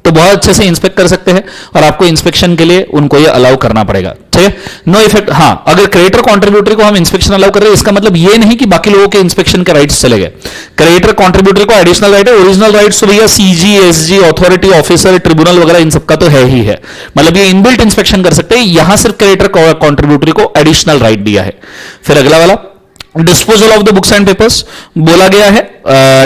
तो बहुत अच्छे से इंस्पेक्ट कर सकते हैं और आपको इंस्पेक्शन के लिए उनको ये अलाउ करना पड़ेगा, ठीक है। नो इफेक्ट, हाँ अगर क्रिएटर कॉन्ट्रीब्यूटरी को हम इंस्पेक्शन अलाउ कर रहे हैं इसका मतलब ये नहीं कि बाकी लोगों के इंस्पेक्शन के राइट्स चले गए। क्रिएटर कॉन्ट्रीब्यूटरी को एडिशनल राइट है, ओरिजिनल राइट्स तो भैया CG, SG, authority, officer, tribunal वगैरह इन सबका तो है ही है, मतलब ये इनबिल्ट इंस्पेक्शन कर सकते हैं। यहां सिर्फ क्रिएटर कॉन्ट्रीब्यूटरी को एडिशनल राइट दिया है। फिर अगला वाला disposal of the books and papers बोला गया है,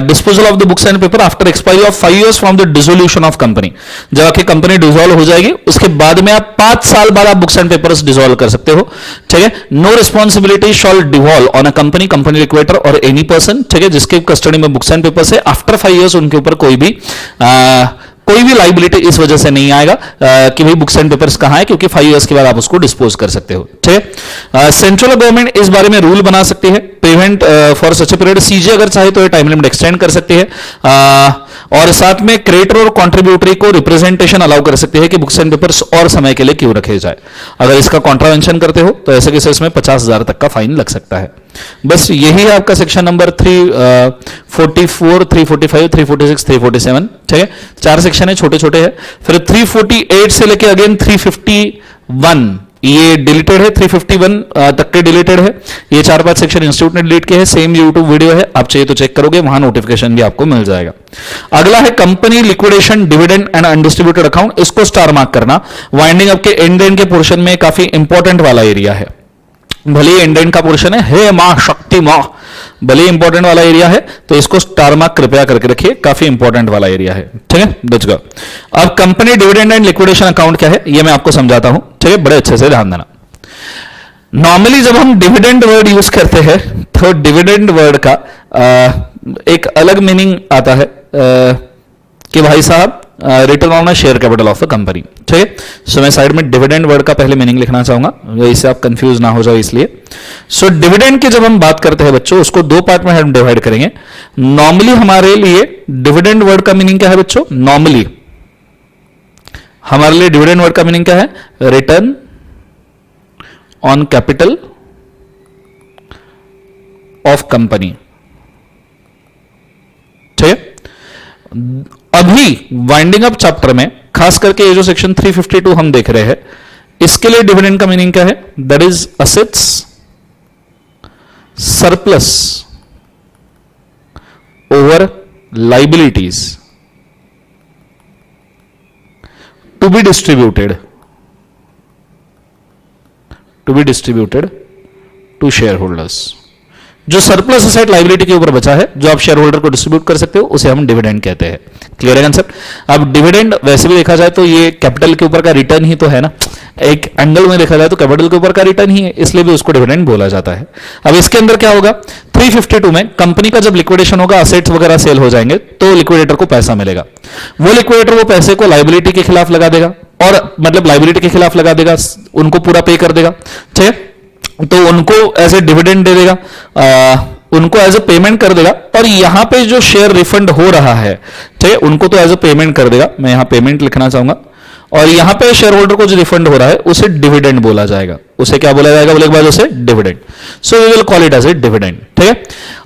disposal of the books and paper after expiry of 5 years from the dissolution of company. जब आपकी कंपनी डिसॉल्व हो जाएगी उसके बाद में आप 5 साल बाद आप बुक्स एंड पेपर्स डिसॉल्व कर सकते हो, ठीक है। No responsibility shall devolve on a company, company liquidator और एनी पर्सन, ठीक है, जिसके कस्टडी में बुक्स एंड पेपर्स है। आफ्टर 5 years उनके ऊपर कोई भी लाइबिलिटी इस वजह से नहीं आएगा कि भाई बुक्स एंड पेपर्स कहां है, क्योंकि 5 years के बाद आप उसको डिस्पोज कर सकते हो, ठीक है। सेंट्रल गवर्नमेंट इस बारे में रूल बना सकती है, payment for such a period, CG अगर चाहे तो ये टाइम लिमिट एक्सटेंड कर सकती है और साथ में क्रिएटर और कॉन्ट्रीब्यूटरी को रिप्रेजेंटेशन अलाउ कर सकती है कि बुक्स एंड पेपर्स और समय के लिए क्यों रखे जाए। अगर इसका कॉन्ट्रावेंशन करते हो तो ऐसे केसेस में 50,000 तक का फाइन लग सकता है। बस यही है आपका सेक्शन नंबर 344, 345, 346, 347, ठीक है। 4 सेक्शन है, छोटे छोटे हैं। फिर 348 से लेके अगेन 351 ये डिलीटेड है, 351 तक के डिलीटेड है। ये 4-5 सेक्शन इंस्टीट्यूट ने डिलीट किए हैं, सेम यूट्यूब वीडियो है, आप चाहिए तो चेक करोगे, वहां नोटिफिकेशन भी आपको मिल जाएगा। अगला है company liquidation dividend and undistributed account, इसको स्टार मार्क करना। वाइंडिंग अप के एंड के पोर्शन में काफी इंपॉर्टेंट वाला एरिया है, भले एंड का पोर्शन है, हे मां शक्ति मां, भले इंपॉर्टेंट वाला एरिया है तो इसको स्टार मार्क कृपया करके रखिए, काफी इंपॉर्टेंट वाला एरिया है, ठीक है। बच गया। अब company dividend and liquidation account क्या है ये मैं आपको समझाता हूं, ठीक है, बड़े अच्छे से ध्यान देना। नॉर्मली जब हम डिविडेंड वर्ड यूज करते हैं तो डिविडेंड वर्ड का एक अलग मीनिंग आता है कि भाई साहब return on share capital of the company, ठीक है। सो मैं साइड में डिविडेंड वर्ड का पहले मीनिंग लिखना चाहूंगा, इससे आप कंफ्यूज ना हो जाओ इसलिए। सो डिविडेंड की जब हम बात करते हैं बच्चों, उसको 2 पार्ट में हम डिवाइड करेंगे। नॉर्मली हमारे लिए डिविडेंड वर्ड का मीनिंग क्या है बच्चों? नॉर्मली हमारे लिए डिविडेंड वर्ड का मीनिंग क्या है? Return on capital of company. ठीक है, अभी वाइंडिंग अप चैप्टर में खास करके ये जो सेक्शन 352 हम देख रहे हैं, इसके लिए डिविडेंड का मीनिंग क्या है? That is assets surplus over liabilities to be distributed to share holders. जो सरप्लस असेट लाइबिलिटी के ऊपर बचा है, जो आप शेयर होल्डर को डिस्ट्रीब्यूट कर सकते हो, उसे हम डिविडेंड कहते हैं। क्लियर है कंसेप्ट? अब डिविडेंड वैसे भी देखा जाए तो ये कैपिटल के ऊपर का रिटर्न ही तो है ना, एक एंगल में देखा जाए तो कैपिटल के ऊपर का रिटर्न ही है, इसलिए भी उसको डिविडेंड बोला जाता है। अब इसके अंदर क्या होगा? 352 में कंपनी का जब लिक्विडेशन होगा, असेट्स वगैरह सेल हो जाएंगे, तो लिक्विडेटर को पैसा मिलेगा। वो लिक्विडेटर वो पैसे को लाइबिलिटी के खिलाफ लगा देगा, और मतलब लाइबिलिटी के खिलाफ लगा देगा, उनको पूरा पे कर देगा। ठीक है, तो उनको एज ए डिविडेंड दे देगा, उनको एज ए पेमेंट कर देगा। और यहां पे जो शेयर रिफंड हो रहा है, ठीक है, उनको तो एज ए पेमेंट कर देगा, मैं यहां पेमेंट लिखना चाहूंगा। और यहां पे शेयर होल्डर को जो रिफंड हो रहा है उसे डिविडेंड बोला जाएगा। उसे क्या बोला जाएगा बोले के बाद? उसे dividend. So we will call it as a dividend. ठीक है,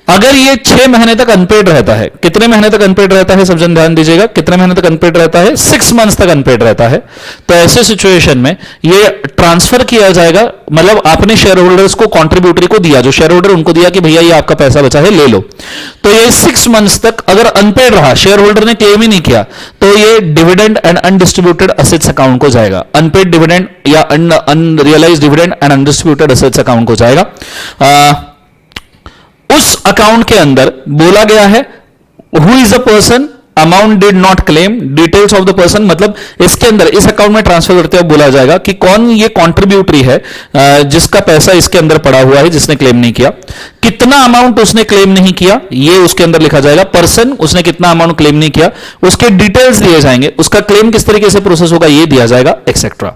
अगर ये 6 महीने तक अनपेड रहता है, कितने महीने तक अनपेड रहता है सब जन ध्यान दीजिएगा, कितने महीने तक अनपेड रहता है? 6 मंथ्स तक अनपेड रहता है। तो ऐसे सिचुएशन में ये ट्रांसफर किया जाएगा, मतलब आपने शेयर होल्डर्स को कॉन्ट्रीब्यूटरी को दिया, जो शेयर होल्डर उनको दिया कि भैया ये आपका पैसा बचा है ले लो, तो ये 6 मंथ्स तक अगर अनपेड रहा, शेयर होल्डर ने क्लेम ही नहीं किया, तो ये dividend and undistributed assets account को जाएगा। अनपेड डिविडेंड या unrealise dividend and undistributed assets account को जाएगा। उस अकाउंट के अंदर बोला गया है who is a person, amount did not claim, details of the person, मतलब इसके अंदर इस अकाउंट में ट्रांसफर करते हुए बोला जाएगा कि कौन ये कॉन्ट्रीब्यूटरी है जिसका पैसा इसके अंदर पड़ा हुआ है, जिसने क्लेम नहीं किया। कितना अमाउंट उसने क्लेम नहीं किया ये उसके अंदर लिखा जाएगा। पर्सन, उसने कितना अमाउंट क्लेम नहीं किया, उसके डिटेल्स दिए जाएंगे, उसका क्लेम किस तरीके से प्रोसेस होगा ये दिया जाएगा, एक्सेट्रा।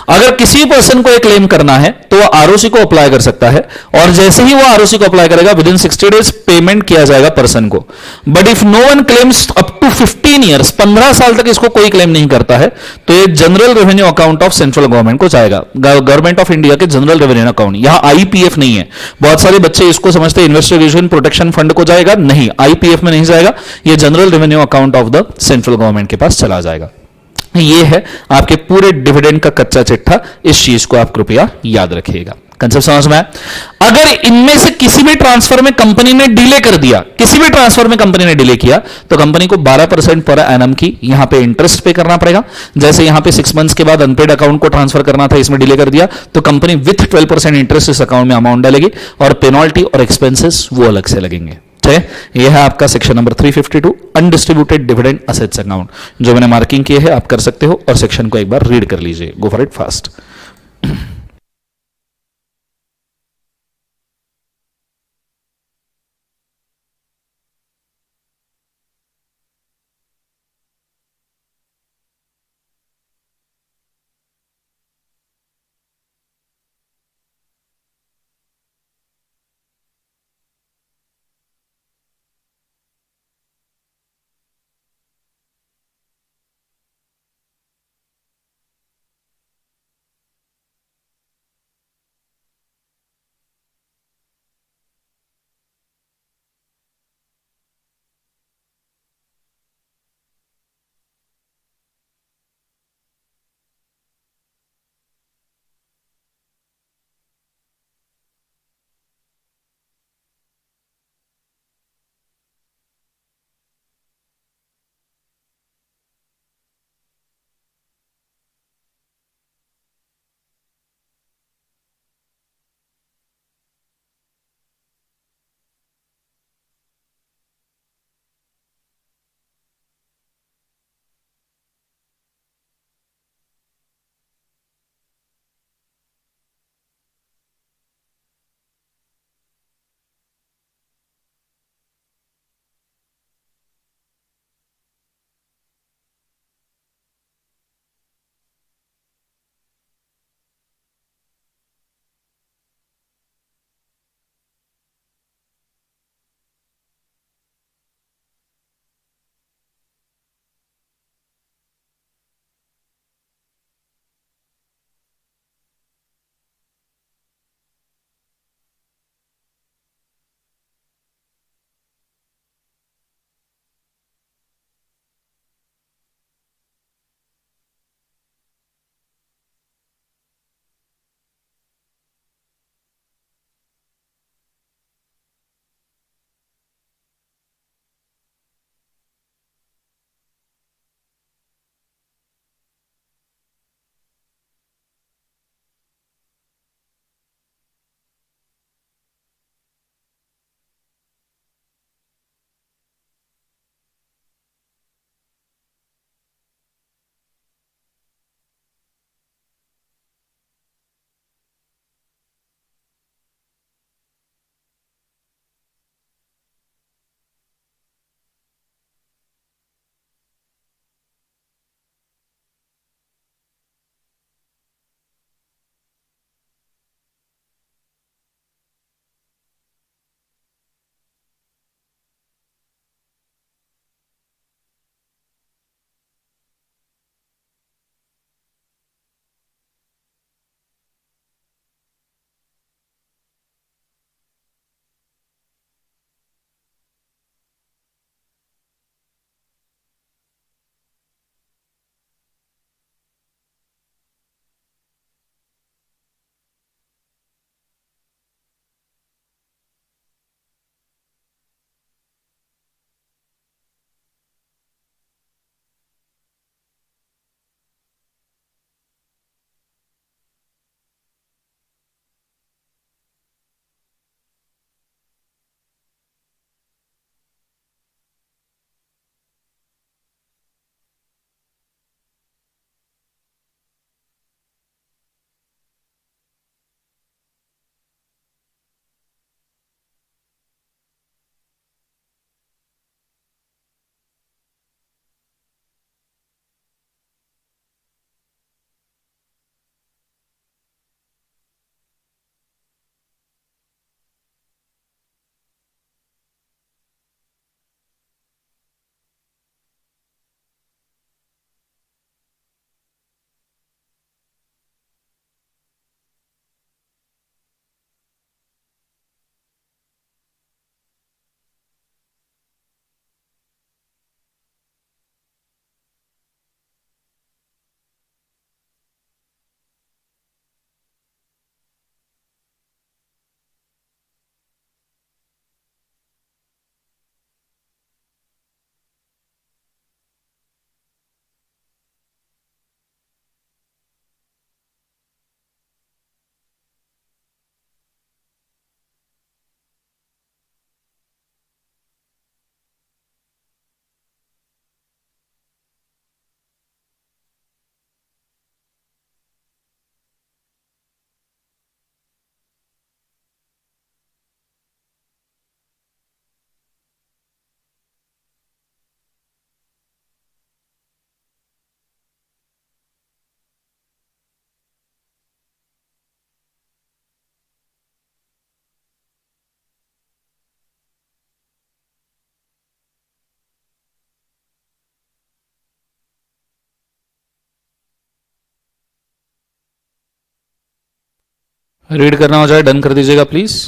अगर किसी पर्सन को क्लेम करना है तो वह आरओसी को अप्लाई कर सकता है, और जैसे ही वो आरओसी को अप्लाई करेगा विद इन 60 डेज पेमेंट किया जाएगा पर्सन को। But if no one claims up to 15 years, 15 साल तक इसको कोई क्लेम नहीं करता है, तो ये general revenue account of central government को जाएगा, गवर्नमेंट ऑफ इंडिया के जनरल रेवेन्यू अकाउंट। यहां आईपीएफ नहीं है, बहुत सारे बच्चे इसको समझते हैं इन्वेस्टिगेशन प्रोटेक्शन फंड को जाएगा, नहीं, आईपीएफ में नहीं जाएगा, ये general revenue account of the central government के पास चला जाएगा। ये है आपके पूरे डिविडेंड का कच्चा चिट्ठा, इस चीज को आप कृपया याद रखिएगा। कंसेप्ट समझ में आया? अगर इनमें से किसी भी ट्रांसफर में कंपनी ने डिले कर दिया, किसी भी ट्रांसफर में कंपनी ने डिले किया, तो कंपनी को 12% पर एनम की यहां पे इंटरेस्ट पे करना पड़ेगा। जैसे यहां पे 6 मंथ्स के बाद अनपेड अकाउंट को ट्रांसफर करना था, इसमें डिले कर दिया, तो कंपनी विथ 12% इंटरेस्ट इस अकाउंट में अमाउंट डालेगी, और पेनल्टी और एक्सपेंसेस वो अलग से लगेंगे। यह है आपका section number 352 undistributed dividend assets account, जो मैंने मार्किंग की है, आप कर सकते हो, और सेक्शन को एक बार रीड कर लीजिए। गो फॉर इट फास्ट। रीड करना हो जाए डन कर दीजिएगा प्लीज।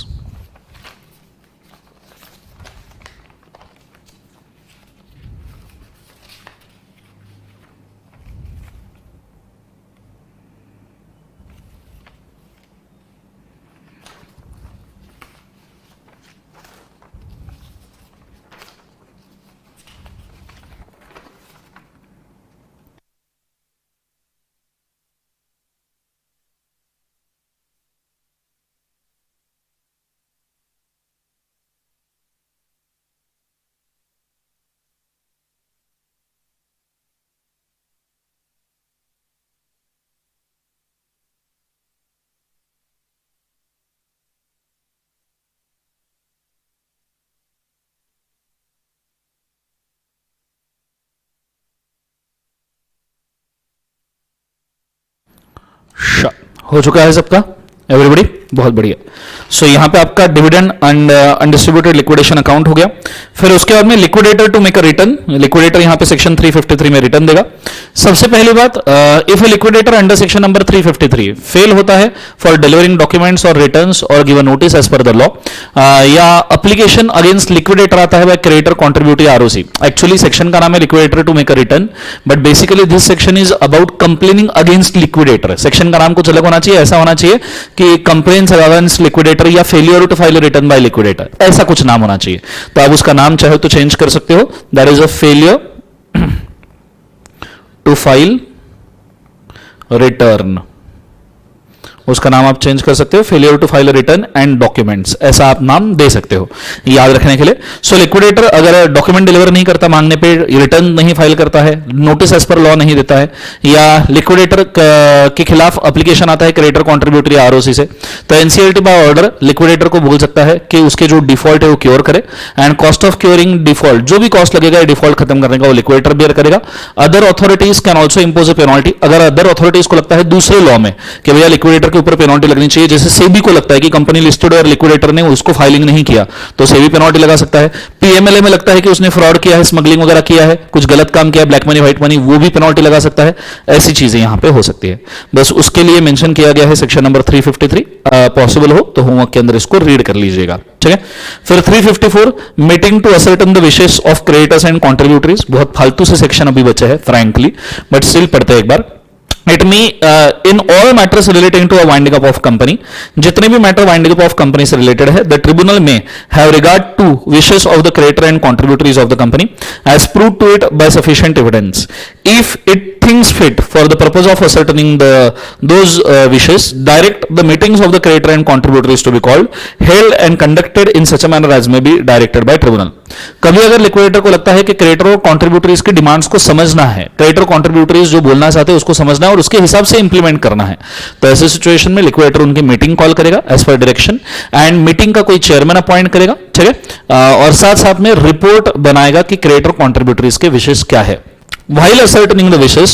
हो चुका है सबका एवरीबॉडी, बहुत बढ़िया। सो यहाँ पे आपका dividend and undistributed liquidation account हो गया। फिर उसके बाद में liquidator to make a return, liquidator यहाँ पे सेक्शन 353 में रिटर्न देगा। सबसे पहली बात, if a liquidator under section number 353 fail होता है फॉर डिलीवरिंग डॉक्यूमेंट्स और रिटर्न्स और given notice as per the law, या एप्लीकेशन अगेंस्ट लिक्विडेटर आता है by creditor contributory ROC. Actually section का नाम है liquidator to make a return, but basically this section is about complaining against liquidator. Section का नाम कुछ अलग होना चाहिए, ऐसा होना चाहिए कि कंप्लेंट्स अगेंस्ट लिक्विडेटर या failure to file return by liquidator, ऐसा कुछ नाम होना चाहिए। तो आप उसका नाम चाहे तो चेंज कर सकते हो, that is a failure to file return, उसका नाम आप चेंज कर सकते हो, failure to file return and documents, ऐसा आप नाम दे सकते हो याद रखने के लिए। सो लिक्विडेटर अगर डॉक्यूमेंट डिलीवर नहीं करता मांगने पे, रिटर्न नहीं फाइल करता है, नोटिस एज पर लॉ नहीं देता है, या लिक्विडेटर के खिलाफ एप्लीकेशन आता है क्रेडिटर कॉन्ट्रीब्यूटरी आरओसी से, तो एनसीएलटी बाय ऑर्डर लिक्विडेटर को बोल सकता है कि उसके जो डिफॉल्ट है वो क्योर करे, and cost of curing default, जो भी कॉस्ट लगेगा डिफॉल्ट खत्म करने का वो लिक्विडेटर बेयर करेगा। Other authorities can also impose a penalty, अगर अदर अथॉरिटीज को लगता है दूसरे लॉ में कि भैया लिक्विडेटर के ऊपर पेनल्टी लगनी चाहिए, जैसे सेबी को लगता है कि कंपनी लिस्टेड और लिक्विडेटर ने उसको फाइलिंग नहीं किया तो सेबी पेनल्टी लगा सकता है। पीएमएलए में लगता है कि उसने फ्रॉड किया है, स्मगलिंग वगैरह किया है, कुछ गलत काम किया है, ब्लैक मनी व्हाइट मनी, वो भी पेनल्टी लगा सकता है। ऐसी चीजें यहां पे हो सकती है, बस उसके लिए मेंशन किया गया है सेक्शन नंबर 353। पॉसिबल हो तो होमवर्क के अंदर इसको रीड कर लीजिएगा, ठीक है। फिर 354 meeting to ascertain the wishes of creditors and contributories, बहुत फालतू से सेक्शन अभी बचा है फ्रैंकली, बट स्टिल पढ़ते हैं एक बार। It may in all matters relating to a winding up of company, जितने भी matter winding up of company से रिलेटेड है, the tribunal may have regard to wishes of the creditor and contributories of the company as prove to it by sufficient evidence, if it thinks fit for the purpose of ascertaining those wishes, direct the meetings of the creditor and contributors to be called, held and conducted in such a manner as may be directed by tribunal। कभी अगर liquidator को लगता है कि creditor और contributories की demands को समझना है, क्रेडिटर कॉन्ट्रीब्यूटरीज जो बोलना चाहते हैं उसको समझना है और उसके हिसाब से इंप्लीमेंट करना है, तो ऐसे सिचुएशन में लिक्विडेटर उनकी मीटिंग कॉल करेगा as per direction, and meeting का कोई चेयरमैन अपॉइंट करेगा, ठीक है, और साथ साथ में रिपोर्ट बनाएगा कि क्रेडिटर कॉन्ट्रीब्यूटरीज के विशेष क्या है। While ascertaining the wishes,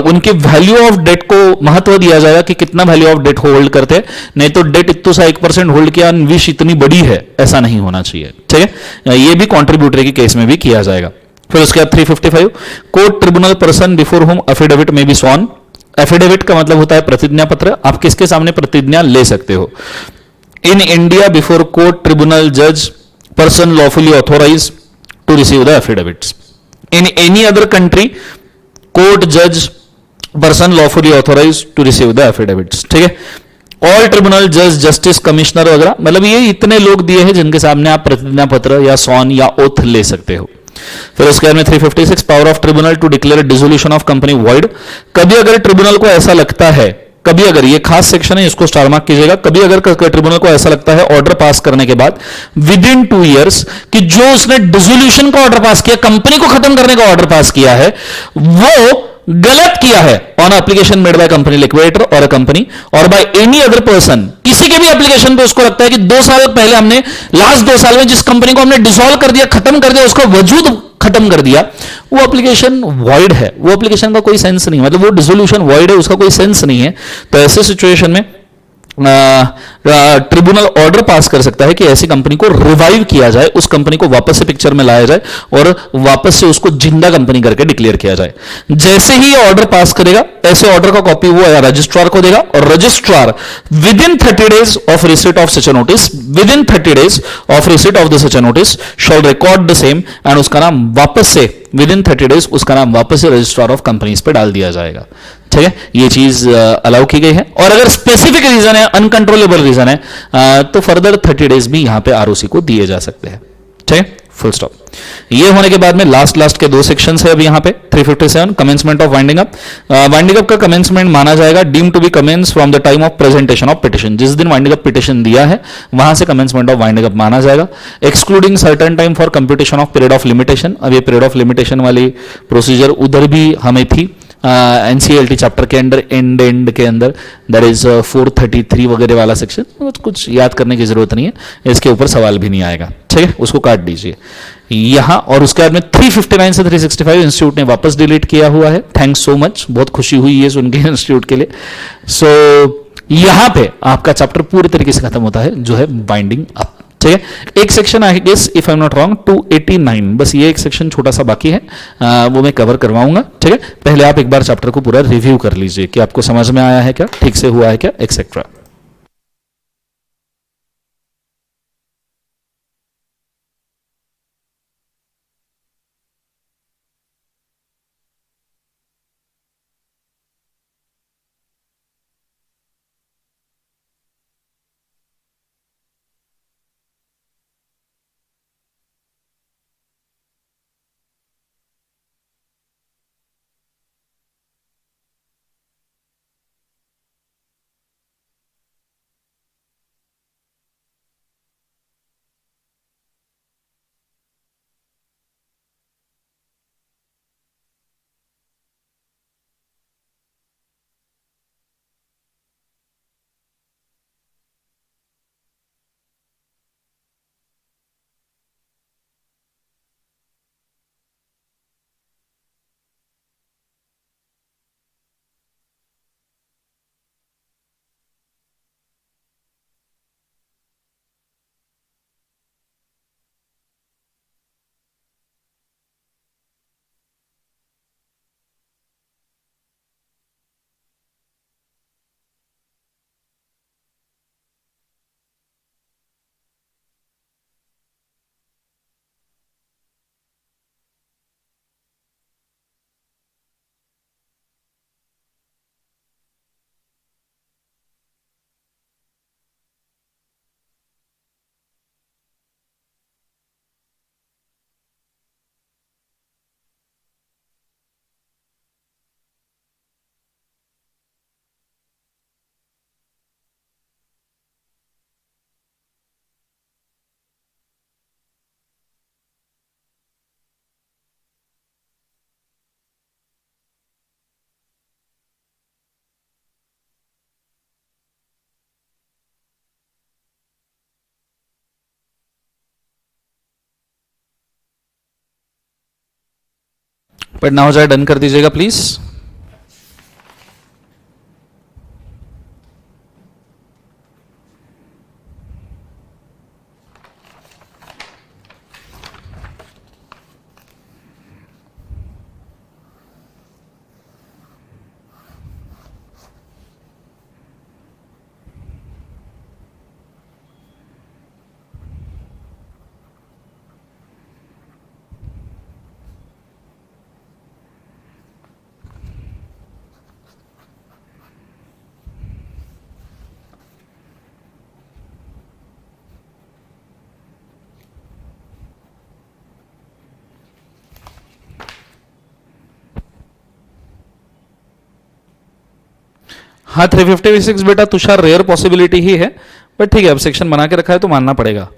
उनके वैल्यू ऑफ डेट को महत्व दिया जाएगा कि कितना वैल्यू ऑफ डेट होल्ड करते हैं, नहीं तो डेट इतना सा 1% होल्ड किया, विश इतनी बड़ी है, ऐसा नहीं होना चाहिए, ठीक है। ये भी कॉन्ट्रीब्यूटरी के केस में भी किया जाएगा। फिर उसके बाद 355 court tribunal person before home affidavit में बी स्वॉन। एफिडेविट का मतलब होता है प्रतिज्ञा पत्र, आप किसके सामने प्रतिज्ञा ले सकते हो। In India before court tribunal जज person lawfully authorize to receive the affidavits. In any other country, court judge person lawfully authorized to receive the affidavits, ठीक है। ऑल ट्रिब्यूनल जज जस्टिस कमिश्नर वगैरह, मतलब ये इतने लोग दिए हैं जिनके सामने आप प्रतिज्ञा पत्र या सॉन या ओथ ले सकते हो। फिर उसके बाद में 356 power of tribunal to declare dissolution of company void. कभी अगर ट्रिब्यूनल को ऐसा लगता है, कभी अगर, ये खास सेक्शन है इसको स्टार मार्क कीजिएगा, कभी अगर ट्रिब्यूनल को ऐसा लगता है ऑर्डर पास करने के बाद विद इन 2 years कि जो उसने डिसोल्यूशन का ऑर्डर पास किया, कंपनी को खत्म करने का ऑर्डर पास किया है, वो गलत किया है on application made by company liquidator और अ कंपनी और बाय एनी अदर पर्सन, किसी के भी एप्लीकेशन पे उसको लगता है कि 2 साल पहले हमने, लास्ट 2 साल में जिस कंपनी को हमने डिसॉल्व कर दिया, खत्म कर दिया, उसका वजूद खत्म कर दिया, वो एप्लीकेशन वॉइड है, वो एप्लीकेशन का कोई सेंस नहीं, मतलब वो डिसोल्यूशन वॉइड है, उसका कोई सेंस नहीं है। तो ऐसे सिचुएशन में ट्रिब्यूनल ऑर्डर पास कर सकता है कि ऐसी कंपनी को रिवाइव किया जाए, उस कंपनी को वापस से पिक्चर में लाया जाए और वापस से उसको जिंदा कंपनी करके डिक्लेयर किया जाए। जैसे ही ये ऑर्डर पास करेगा, ऐसे ऑर्डर का कॉपी वो रजिस्ट्रार को देगा और registrar with in 30 days of receipt of such notice, with in 30 days of receipt of the such notice shawl record the same and उसका नाम वापस से विद इन 30 डेज उसका नाम वापस से रजिस्ट्रार ऑफ कंपनीज पे डाल दिया जाएगा। ठीक है, ये चीज अलाउ की गई है। और अगर स्पेसिफिक रीजन है, अनकंट्रोलेबल रीजन है, तो फर्दर 30 डेज भी यहां पे आरओसी को दिए जा सकते हैं। ठीक है, फुल स्टॉप। ये होने के बाद में लास्ट के दो सेक्शंस है अभी यहां पे 357 commencement of winding up. Winding up का कमेंसमेंट माना जाएगा deem to be commence from the time of presentation of petition. जिस दिन वाइंडिंग अप पिटिशन दिया है वहां से कमेंसमेंट ऑफ वाइंडिंग अप माना जाएगा, excluding certain time for computation of period of limitation. अब ये पीरियड ऑफ लिमिटेशन वाली प्रोसीजर उधर भी हमें थी एनसीएलटी चैप्टर के अंदर, एंड के अंदर, दैट इज 433 वगैरह वाला सेक्शन। कुछ याद करने की जरूरत नहीं है, इसके ऊपर सवाल भी नहीं आएगा। ठीक है, उसको काट दीजिए यहां। और उसके बाद में 359 से 365 इंस्टीट्यूट ने वापस डिलीट किया हुआ है। थैंक्स सो मच, बहुत खुशी हुई है सुन के इंस्टीट्यूट के लिए। सो यहां पे आपका चैप्टर पूरी तरीके से खत्म होता है, जो है बाइंडिंग अप। ठीक है, एक section I guess if I am not wrong 289, बस ये एक सेक्शन छोटा सा बाकी है, वो मैं कवर करवाऊंगा। ठीक है, पहले आप एक बार चैप्टर को पूरा रिव्यू कर लीजिए कि आपको समझ में आया है क्या, ठीक से हुआ है क्या, एक्सेट्रा। पढ़ना हो जाए डन कर दीजिएगा प्लीज। हाँ 356 बेटा तुषार रेयर पॉसिबिलिटी ही है, बट ठीक है, अब सेक्शन बना के रखा है तो मानना पड़ेगा।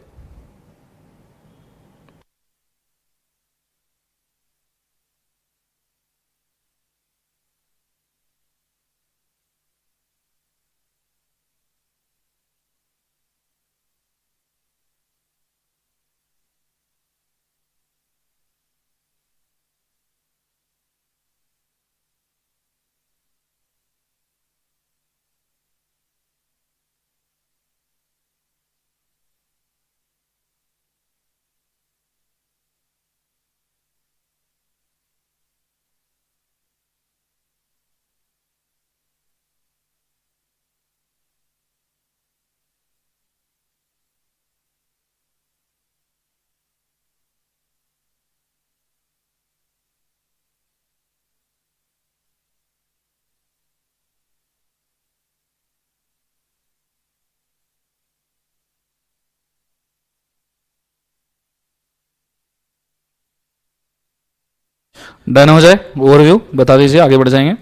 डन हो जाए ओवरव्यू बता दीजिए, आगे बढ़ जाएंगे।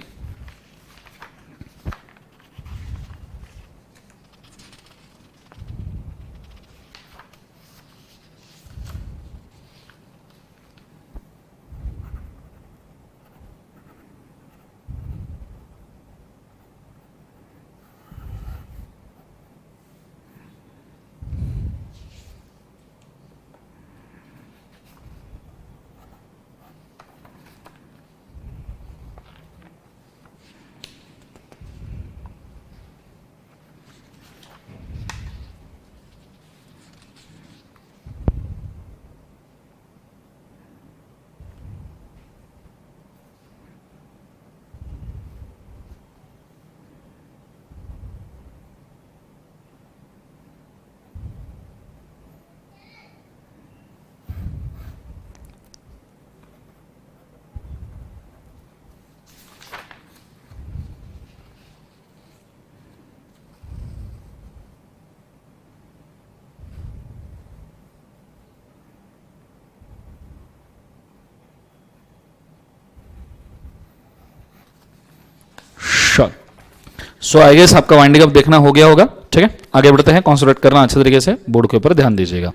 सो आई गेस आपका वाइंडिंग अप देखना हो गया होगा, ठीक है। आगे बढ़ते हैं, कॉन्सेंट्रेट करना अच्छे तरीके से, बोर्ड के ऊपर ध्यान दीजिएगा।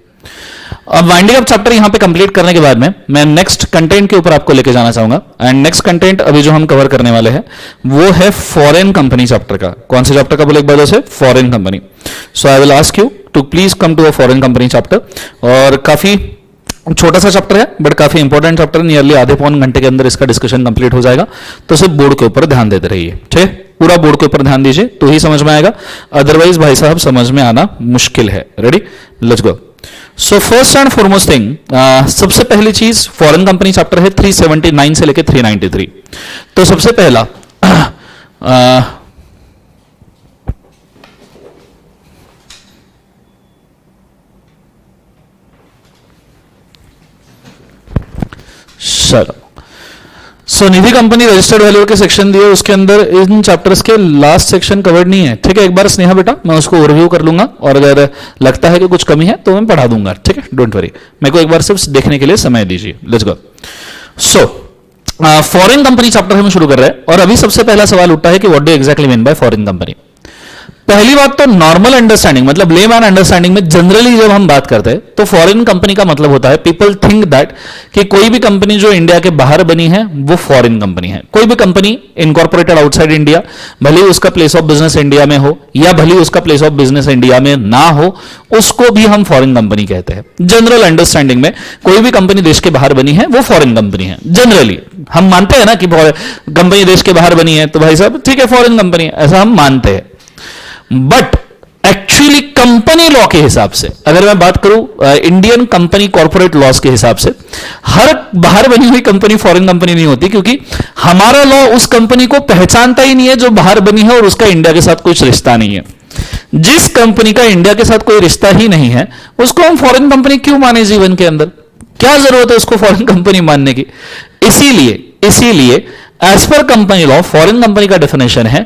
अब वाइंडिंग अप चैप्टर यहां पे कंप्लीट करने के बाद में मैं नेक्स्ट कंटेंट के ऊपर आपको लेके जाना चाहूंगा। एंड नेक्स्ट कंटेंट अभी जो हम कवर करने वाले हैं वो है फॉरेन कंपनी चैप्टर का। कौन से चैप्टर का बोले एक बार से? Foreign company. So I will ask you to please come to a foreign company chapter. और काफी छोटा सा चैप्टर है बट काफी इंपॉर्टेंट चैप्टर, नियरली आधे पौन घंटे के अंदर इसका डिस्कशन कंप्लीट हो जाएगा। तो सिर्फ बोर्ड के ऊपर ध्यान देते रहिए, ठीक है। पूरा बोर्ड के ऊपर ध्यान दीजिए तो ही समझ में आएगा, अदरवाइज भाई साहब समझ में आना मुश्किल है। Ready, let's go. So first and foremost thing, सबसे पहली चीज फॉरेन कंपनी चैप्टर है 379 से लेके 393। तो सबसे पहला सो निधि कंपनी रजिस्टर्ड वैल्यू के सेक्शन दिए, उसके अंदर इन चैप्टर्स के लास्ट सेक्शन कवर्ड नहीं है, ठीक है। एक बार स्नेहा बेटा मैं उसको ओवरव्यू कर लूंगा और अगर लगता है कि कुछ कमी है तो मैं पढ़ा दूंगा, ठीक है। डोंट वरी, मेरे को एक बार सिर्फ देखने के लिए समय दीजिए। Let's go. So foreign company chapter हम शुरू कर रहे हैं और अभी सबसे पहला सवाल उठता है कि what do exactly mean by foreign company. पहली बात तो नॉर्मल अंडरस्टैंडिंग मतलब लेमैन अंडरस्टैंडिंग में जनरली जब हम बात करते हैं तो फॉरेन कंपनी का मतलब होता है, पीपल थिंक दैट कि कोई भी कंपनी जो इंडिया के बाहर बनी है वो फॉरेन कंपनी है। कोई भी कंपनी इनकॉर्पोरेटेड आउटसाइड इंडिया, भले ही उसका प्लेस ऑफ बिजनेस इंडिया में हो या भले ही उसका प्लेस ऑफ बिजनेस इंडिया में ना हो, उसको भी हम फॉरेन कंपनी कहते हैं। जनरल अंडरस्टैंडिंग में कोई भी कंपनी देश के बाहर बनी है वो फॉरेन कंपनी है। जनरली हम मानते हैं ना कि कंपनी देश के बाहर बनी है तो भाई साहब ठीक है फॉरेन कंपनी है, ऐसा हम मानते हैं। बट एक्चुअली कंपनी लॉ के हिसाब से अगर मैं बात करूं, इंडियन कंपनी कॉर्पोरेट लॉज के हिसाब से हर बाहर बनी हुई कंपनी फॉरेन कंपनी नहीं होती, क्योंकि हमारा लॉ उस कंपनी को पहचानता ही नहीं है जो बाहर बनी है और उसका इंडिया के साथ कुछ रिश्ता नहीं है। जिस कंपनी का इंडिया के साथ कोई रिश्ता ही नहीं है उसको हम फॉरेन कंपनी क्यों माने जीवन के अंदर? क्या जरूरत है उसको फॉरेन कंपनी मानने की? इसीलिए as per company law foreign company का डेफिनेशन है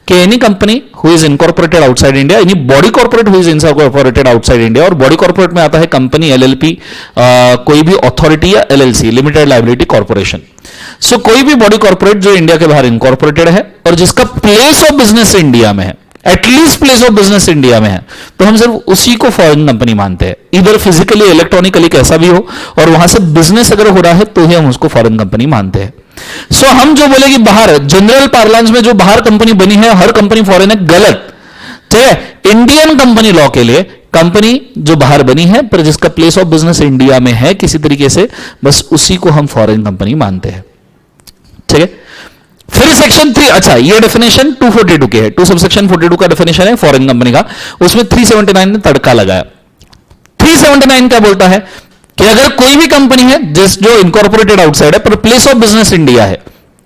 कि any company who is incorporated outside India, any body corporate who is incorporated outside India, और बॉडी कॉर्पोरेट में आता है कंपनी, एलएलपी, कोई भी अथॉरिटी या LLC, limited liability corporation. So कोई भी बॉडी कॉर्पोरेट जो इंडिया के बाहर इनकॉर्पोरेटेड है और जिसका प्लेस ऑफ बिजनेस इंडिया में है, at least place of business India में है, तो हम सिर्फ उसी को फॉरेन कंपनी मानते हैं। इधर फिजिकली इलेक्ट्रॉनिकली कैसा भी हो और वहां से बिजनेस अगर हो रहा है तो ही हम उसको फॉरेन कंपनी मानते हैं। सो हम जो बोले कि बाहर जनरल पार्लांस में जो बाहर कंपनी बनी है हर कंपनी फॉरेन है, गलत, ठीक है। इंडियन कंपनी लॉ के लिए कंपनी जो बाहर बनी है पर जिसका प्लेस ऑफ बिजनेस इंडिया में है किसी तरीके से, बस उसी को हम फॉरेन कंपनी मानते हैं, ठीक है। फिर सेक्शन 3, अच्छा ये डेफिनेशन 242 के है, 2 सबसेक्शन 42 का डेफिनेशन है फॉरेन कंपनी का, उसमें 379 ने तड़का लगाया। 379 क्या बोलता है कि अगर कोई भी कंपनी है जो इनकॉर्पोरेटेड आउटसाइड है पर प्लेस ऑफ बिजनेस इंडिया है,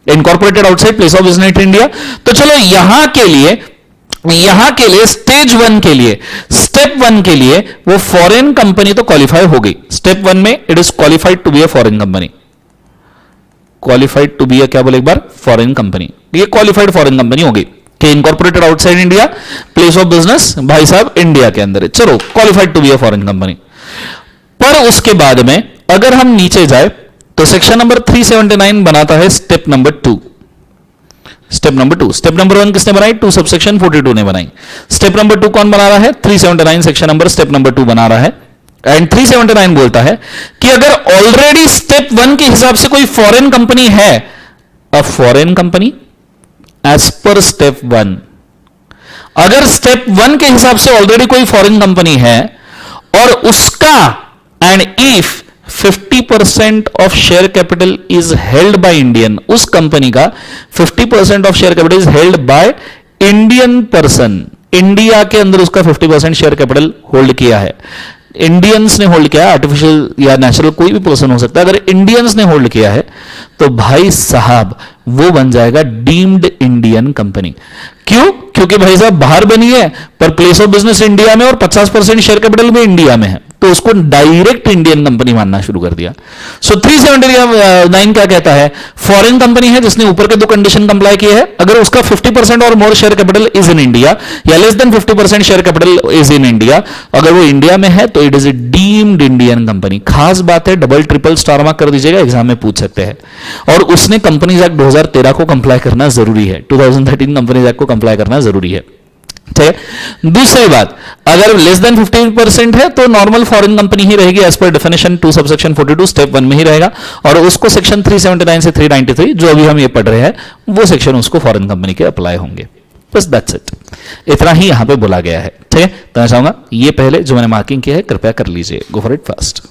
incorporated outside place of business India, तो चलो यहां के लिए स्टेज 1 के लिए, स्टेप 1 के लिए वो फॉरेन कंपनी तो क्वालिफाई हो गई। स्टेप 1 में it is qualified to be a foreign company, qualified to be क्या बोले एक बार? Foreign company. ये क्वालिफाइड फॉरेन कंपनी हो गई कि incorporated outside India, place of business भाई साहब इंडिया के अंदर है, चलो qualified to be a foreign company. पर उसके बाद में अगर हम नीचे जाए तो सेक्शन नंबर 379 बनाता है स्टेप नंबर 2। स्टेप नंबर 1 किसने बनाई? 2 सबसेक्शन 42 ने बनाई। स्टेप नंबर 2 कौन बना रहा है? 379 सेक्शन नंबर स्टेप नंबर 2 बना रहा है। एंड 379 बोलता है कि अगर ऑलरेडी स्टेप 1 के हिसाब से कोई फॉरेन कंपनी है, a foreign company as per step 1, अगर स्टेप 1 के हिसाब से ऑलरेडी कोई फॉरेन कंपनी है और उसका and if 50% of share capital is held by Indian, उस कंपनी का 50% of share capital is held by Indian person, India के अंदर उसका 50% शेयर कैपिटल होल्ड किया है, इंडियंस ने होल्ड किया है, आर्टिफिशियल या नेचुरल कोई भी पर्सन हो सकता है, अगर इंडियंस ने होल्ड किया है तो भाई साहब वो बन जाएगा डीम्ड इंडियन कंपनी। क्यों? क्योंकि भाई साहब बाहर बनी है पर प्लेस ऑफ बिजनेस इंडिया में और 50% शेयर कैपिटल भी इंडिया में है, तो उसको डायरेक्ट इंडियन कंपनी मानना शुरू कर दिया। सो 379 क्या कहता है? फॉरेन कंपनी है जिसने ऊपर के दो कंडीशन कंप्लाई किए हैं, अगर उसका 50% or more share capital is in India या less than 50% share capital is in India, अगर वो इंडिया में है तो it is a deemed Indian company. खास बात है, डबल ट्रिपल स्टार मार्क कर दीजिएगा, एग्जाम में पूछ सकते हैं। और उसने कंपनीज एक्ट 2013 को कंप्लाई करना जरूरी है, 2013 कंपनीज एक्ट को कंप्लाई करना जरूरी है। ठीक है। दूसरी बात, अगर लेस देन 50% है तो नॉर्मल फॉरेन कंपनी ही रहेगी as per definition 2 subsection 42 step 1 में ही रहेगा, और उसको सेक्शन 379 से 393 जो अभी हम ये पढ़ रहे हैं वो सेक्शन उसको फॉरेन कंपनी के अप्लाई होंगे। बस दैट्स इट, इतना ही यहां पे बोला गया है। ठीक है, तो मैं चाहूंगा ये पहले जो मैंने मार्किंग किया है कृपया कर लीजिए। गो फॉर इट फास्ट।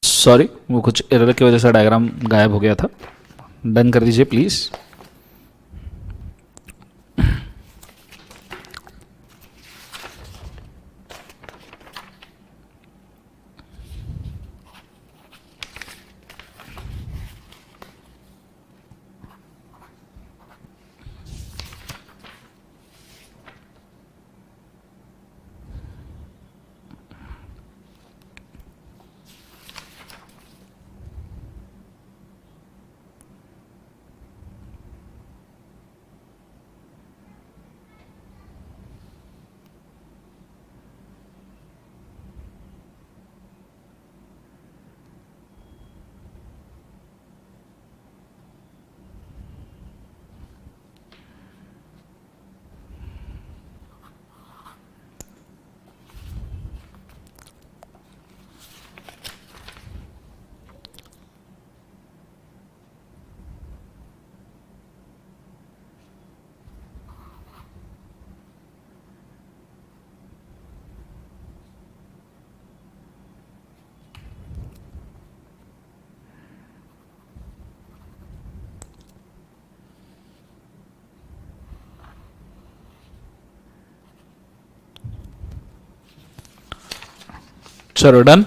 सॉरी, वो कुछ एरर की वजह से डायग्राम गायब हो गया था। डन कर दीजिए प्लीज। चलो डन,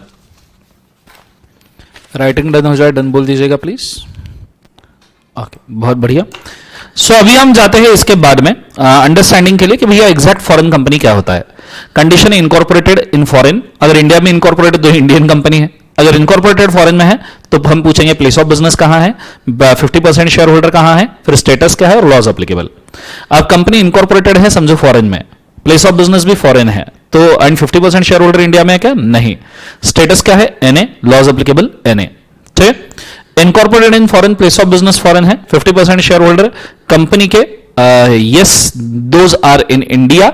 राइटिंग डन हो जाए, डन बोल दीजिएगा प्लीज। ओके, बहुत बढ़िया। सो अभी हम जाते हैं इसके बाद में अंडरस्टैंडिंग के लिए कि भैया एग्जैक्ट फॉरेन कंपनी क्या होता है। कंडीशन इनकॉर्पोरेटेड इन फॉरेन, अगर इंडिया में इनकॉर्पोरेटेड तो इंडियन कंपनी है, अगर इनकॉर्पोरेटेड फॉरेन में है तो हम पूछेंगे प्लेस ऑफ बिजनेस कहां है, 50% शेयर होल्डर कहां है, फिर स्टेटस क्या है और लॉज एप्लीकेबल। अब कंपनी इनकॉर्पोरेटेड है समझो फॉरेन में, प्लेस ऑफ बिजनेस भी फॉरेन है, तो एंड 50% शेयर होल्डर इंडिया में है क्या, नहीं। स्टेटस क्या है, एनए, लॉज एप्लीकेबल एनए, ठीक है। Incorporated in foreign, place of business foreign है, 50% शेयर होल्डर कंपनी के, yes those are in India.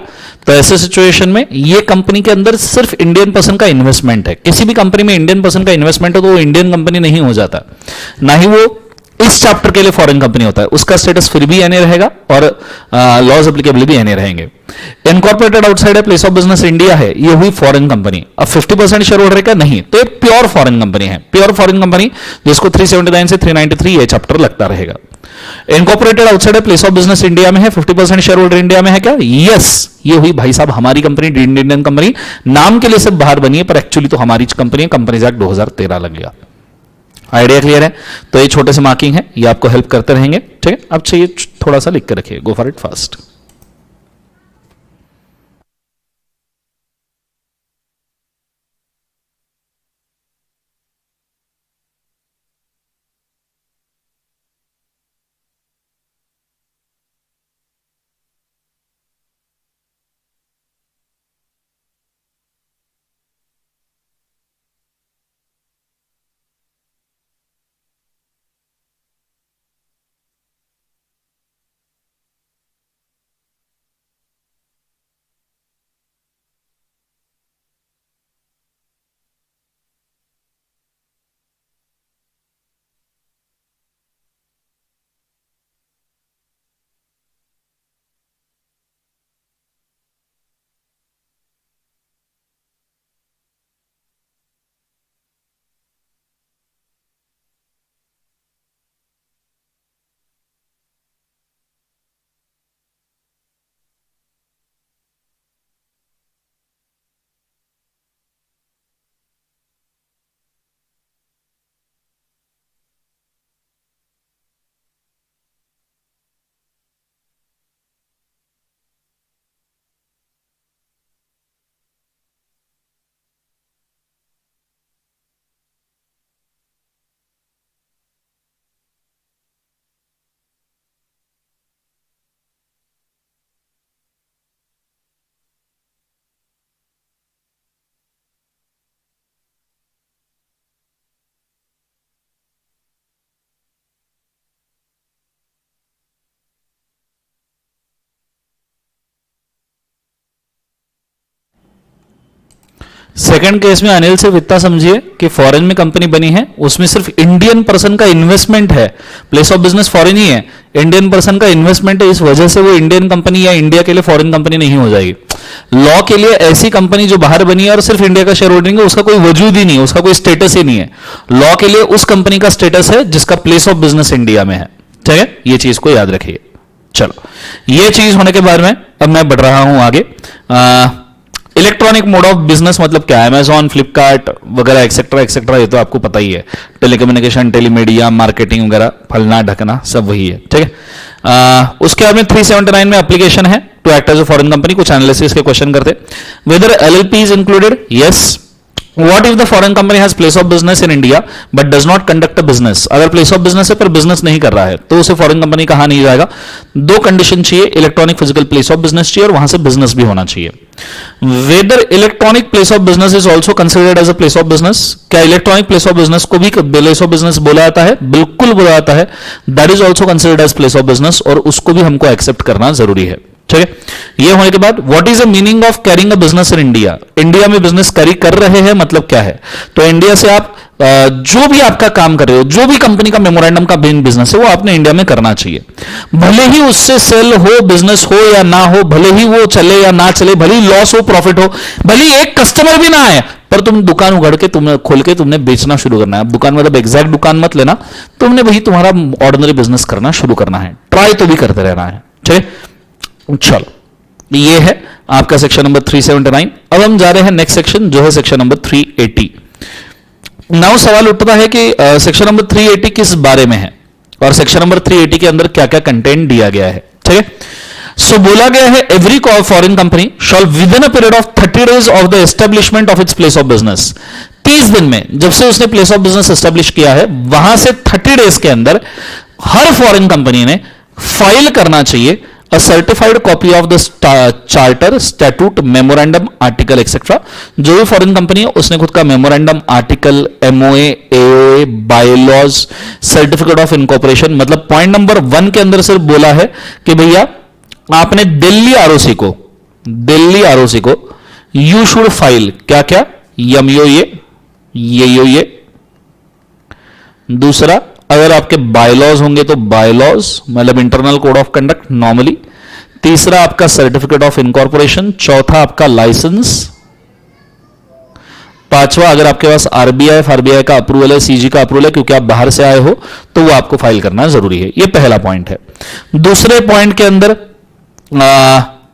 तो ऐसे सिचुएशन में ये कंपनी के अंदर सिर्फ इंडियन पर्सन का इन्वेस्टमेंट है। किसी भी कंपनी में इंडियन पर्सन का इन्वेस्टमेंट हो तो वो इंडियन कंपनी नहीं हो जाता, ना ही वो इस चैप्टर के लिए फॉरेन कंपनी होता है। उसका स्टेटस फिर भी एनए रहेगा और लॉज एप्लीकेबल भी एनए रहेंगे। इनकॉर्पोरेटेड आउटसाइड है, प्लेस ऑफ बिजनेस इंडिया है, ये हुई फॉरेन कंपनी। अब 50% शेयर होल्डर का नहीं, तो ये प्योर फॉरेन कंपनी है, प्योर फॉरेन कंपनी जिसको 379 से 393 ये चैप्टर लगता रहेगा। इनकॉर्पोरेटेड आउटसाइड है, प्लेस ऑफ बिजनेस इंडिया में है, 50% शेयर होल्डर इंडिया में है क्या, यस, ये हुई भाई साहब हमारी कंपनी, इंडियन कंपनी, नाम के लिए सब बाहर बनी है पर एक्चुअली तो हमारी कंपनी है, कंपनीज एक्ट 2013 लगेगा। आइडिया क्लियर है? तो ये छोटे से मार्किंग है, ये आपको हेल्प करते रहेंगे, ठीक है। अब चाहिए थोड़ा सा लिख के रखिए, गो for it fast. Second case में अनिल सिर्फ इतना समझिए कि फॉरेन में कंपनी बनी है, उसमें सिर्फ इंडियन पर्सन का इन्वेस्टमेंट है, प्लेस ऑफ बिजनेस फॉरेन ही है, इंडियन पर्सन का इन्वेस्टमेंट है, इस वजह से वो इंडियन कंपनी या इंडिया के लिए फॉरेन कंपनी नहीं हो जाएगी। लॉ के लिए ऐसी कंपनी जो बाहर बनी है और सिर्फ इंडिया का शेयर होल्डिंग है, उसका कोई वजूद ही नहीं है, उसका कोई स्टेटस ही नहीं है। लॉ के लिए उस कंपनी का स्टेटस है जिसका प्लेस ऑफ बिजनेस इंडिया में है, ठीक है। ये चीज को याद रखिए। चलो, ये चीज होने के बाद में अब मैं बढ़ रहा हूं आगे। इलेक्ट्रॉनिक मोड ऑफ बिजनेस मतलब क्या है, अमेजॉन, फ्लिपकार्ट वगैरह एक्सेट्रा एक्सेट्रा, ये तो आपको पता ही है। टेलीकम्युनिकेशन, टेलीमीडिया, मार्केटिंग वगैरह, फलना ढकना सब वही है, ठीक है। उसके बाद में 379 में एप्लीकेशन है to act as a foreign company. कुछ एनालिसिस के क्वेश्चन करते, whether LLP is included, yes. What if the foreign company has place of business in India but does not conduct a business? अगर place of business है पर business नहीं कर रहा है तो उसे foreign company कहा नहीं जाएगा। दो कंडीशन चाहिए, electronic physical place of business चाहिए और वहां से बिजनेस भी होना चाहिए। Whether electronic place of business is also considered as a place of business, क्या इलेक्ट्रॉनिक प्लेस ऑफ बिजनेस को भी प्लेस ऑफ बिजनेस बोला जाता है? बिल्कुल बोला जाता है। That is also considered as place of business और उसको भी हमको एक्सेप्ट करना जरूरी है, ठीक है। ये होने के बाद what is the meaning of carrying a business in India? India में बिजनेस कैरी कर रहे हैं मतलब क्या है? तो इंडिया से आप जो भी आपका काम कर रहे हो, जो भी कंपनी का मेमोरेंडम का बिजनेस है वो आपने इंडिया में करना चाहिए। भले ही उससे सेल हो, बिजनेस हो या ना हो, भले ही वो चले या ना चले, भले ही लॉस हो, प्रॉफिट हो, भले ही एक कस्टमर भी ना आए, पर तुम दुकान उगड़ के तुमने खोल के तुमने बेचना शुरू करना है। अब दुकान मतलब एग्जैक्ट दुकान मत लेना, तुमने भाई तुम्हारा ऑर्डिनरी बिजनेस करना शुरू करना है, ट्राई तो भी करते रहना है, ठीक है। चलो ये है आपका सेक्शन नंबर 379। अब हम जा रहे हैं नेक्स्ट सेक्शन जो है सेक्शन नंबर 380। नाउ सवाल उठता है कि सेक्शन नंबर 380 किस बारे में है और सेक्शन नंबर 380 के अंदर क्या क्या कंटेंट दिया गया है। ठीक है, सो बोला गया है every foreign company shawl with in a period of 30 days of the establishment of its place of business. 30 दिन में जब से उसने प्लेस ऑफ बिजनेस एस्टेब्लिश किया है वहां से 30 डेज के अंदर हर फॉरेन कंपनी ने फाइल करना चाहिए a certified copy of the charter, statute, memorandum, article etcetera. जो भी फॉरेन कंपनी है उसने खुद का memorandum, article, MOA, AOA, bylaws, certificate of incorporation, मतलब पॉइंट नंबर 1 के अंदर सिर्फ बोला है कि भैया आपने दिल्ली आरओसी को यू शुड फाइल क्या क्या, एमओए, ये। दूसरा, अगर आपके बायलॉज होंगे तो बायलॉज मतलब internal code of conduct normally. तीसरा आपका सर्टिफिकेट ऑफ इनकॉर्पोरेशन। चौथा आपका लाइसेंस। पांचवा, अगर आपके पास आरबीआई का अप्रूवल है, सीजी का अप्रूवल है क्योंकि आप बाहर से आए हो तो वो आपको फाइल करना जरूरी है। ये पहला पॉइंट है। दूसरे पॉइंट के अंदर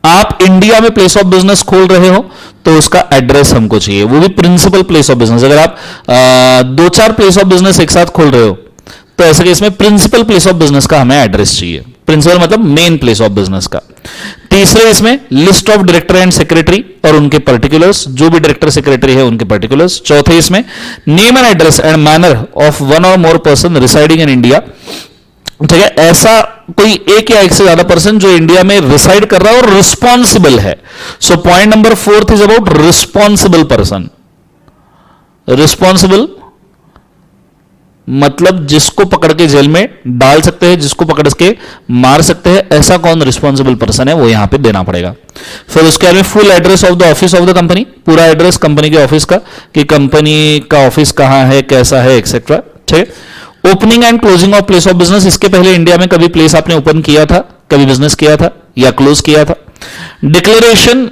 आप इंडिया में प्लेस ऑफ बिजनेस खोल रहे हो तो उसका एड्रेस हमको चाहिए, वो भी प्रिंसिपल प्लेस ऑफ बिजनेस। अगर आप 2-4 प्लेस ऑफ बिजनेस एक साथ खोल रहे हो तो ऐसे केस में प्रिंसिपल प्लेस ऑफ बिजनेस का हमें एड्रेस चाहिए। प्रिंसिपल मतलब मेन प्लेस ऑफ बिजनेस का। तीसरे, इसमें list of director and secretary और उनके पर्टिकुलर्स, जो भी डायरेक्टर सेक्रेटरी है उनके पर्टिकुलर्स। चौथे, इसमें name and address and manner of one or more person residing in India. ठीक है, ऐसा कोई एक या एक से ज्यादा पर्सन जो इंडिया में रिसाइड कर रहा है और रिस्पॉन्सिबल है। So point number 4 is about responsible person. Responsible मतलब जिसको पकड़ के जेल में डाल सकते हैं, जिसको पकड़ के मार सकते हैं, ऐसा कौन रिस्पॉन्सिबल पर्सन है वो यहां पे देना पड़ेगा। फिर उसके बाद में full address of the office of the company, पूरा एड्रेस कंपनी के ऑफिस का कि कंपनी का ऑफिस कहां है, कैसा है, एक्सेट्रा। ठीक है, opening and closing of place of business. इसके पहले इंडिया में कभी प्लेस आपने ओपन किया था, कभी बिजनेस किया था या क्लोज किया था। Declaration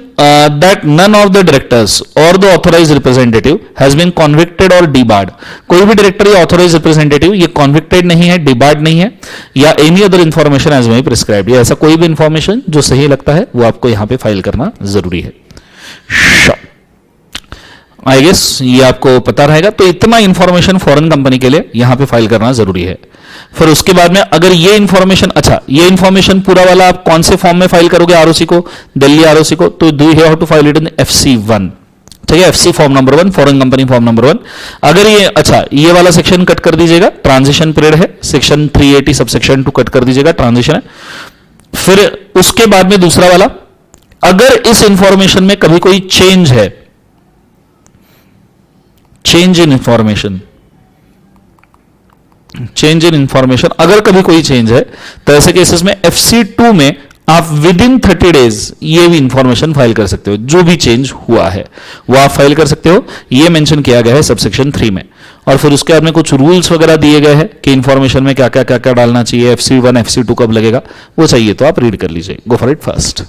that none of the directors or the authorize representative has been convicted or debarred. कोई भी डायरेक्टर या ऑथोराइज रिप्रेजेंटेटिव ये कॉन्विक्टेड नहीं है, डिबार्ड नहीं है, या any other information as may prescribed, या ऐसा कोई भी इंफॉर्मेशन जो सही लगता है वो आपको यहां पे फाइल करना जरूरी है। आई गेस ये आपको पता रहेगा। तो इतना इंफॉर्मेशन फॉरेन कंपनी के लिए यहां पे फाइल करना जरूरी है। फिर उसके बाद में अगर ये इंफॉर्मेशन, अच्छा ये इंफॉर्मेशन पूरा वाला आप कौन से फॉर्म में फाइल करोगे आरओसी को, दिल्ली आरओसी को, तो do you have to file it in FC1। ठीक है, FC form number 1, foreign company form number 1। अगर ये, अच्छा ये वाला सेक्शन कट कर दीजिएगा, ट्रांजिशन पीरियड है, सेक्शन 380 सब सेक्शन 2 कट कर दीजिएगा, ट्रांजिशन है। फिर उसके बाद में दूसरा वाला, अगर इस इंफॉर्मेशन में कभी कोई चेंज है, change in information, change in information, अगर कभी कोई चेंज है तो ऐसे केसेस में FC2 में आप विद इन 30 डेज ये भी इंफॉर्मेशन फाइल कर सकते हो। जो भी चेंज हुआ है वो आप फाइल कर सकते हो, ये मेंशन किया गया है सबसेक्शन 3 में। और फिर उसके बाद में कुछ रूल्स वगैरह दिए गए हैं कि इंफॉर्मेशन में क्या क्या क्या क्या डालना चाहिए, FC1 FC2 कब लगेगा, वो चाहिए तो आप रीड कर लीजिए। गो for it first.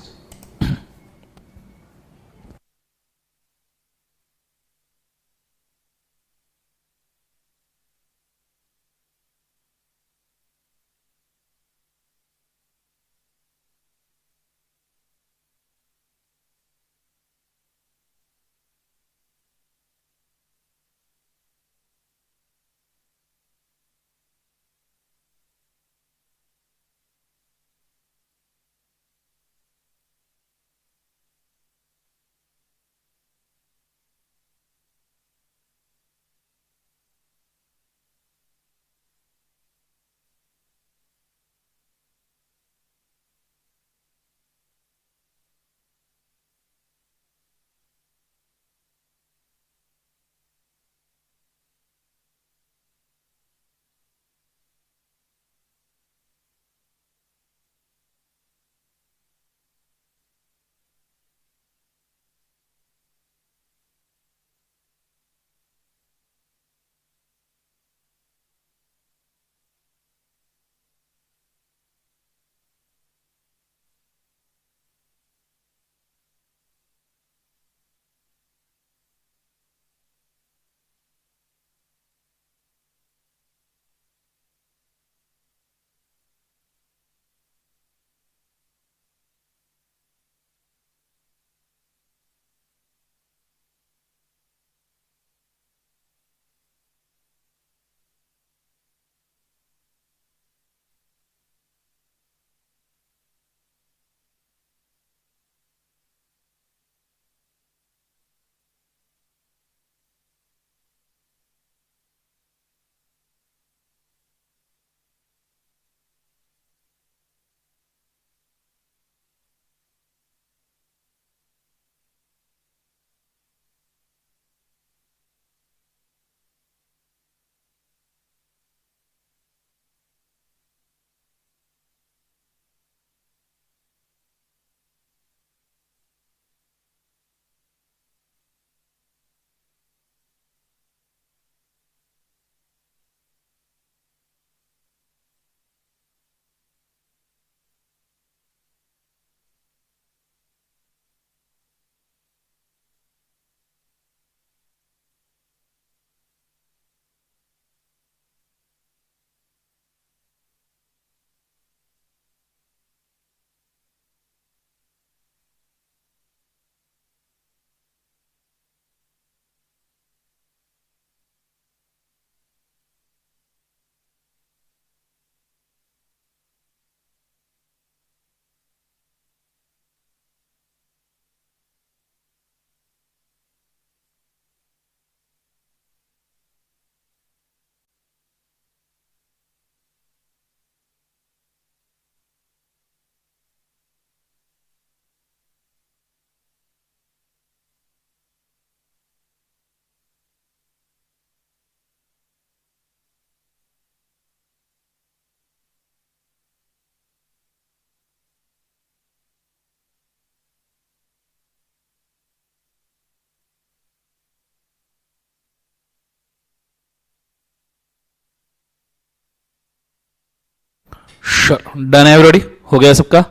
Done everybody, हो गया सबका?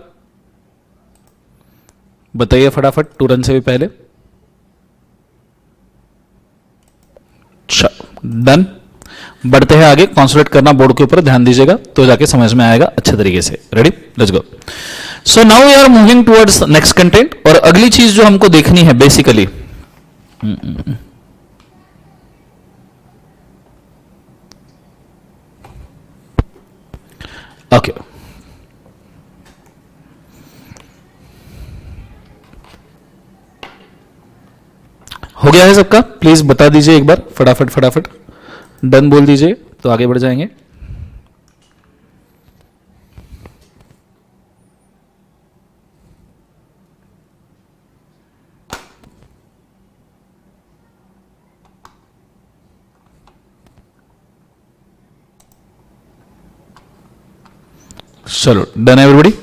बताइए फटाफट, 2 रन से भी पहले। डन। बढ़ते हैं आगे, कॉन्सेंट्रेट करना बोर्ड के ऊपर, ध्यान दीजिएगा तो जाके समझ में आएगा अच्छे तरीके से। Ready, let's go. So now we are moving towards next content. और अगली चीज जो हमको देखनी है बेसिकली, ओके, हो गया है सबका? प्लीज बता दीजिए एक बार फटाफट फटाफट, डन बोल दीजिए तो आगे बढ़ जाएंगे। चलो, डन एवरीबॉडी?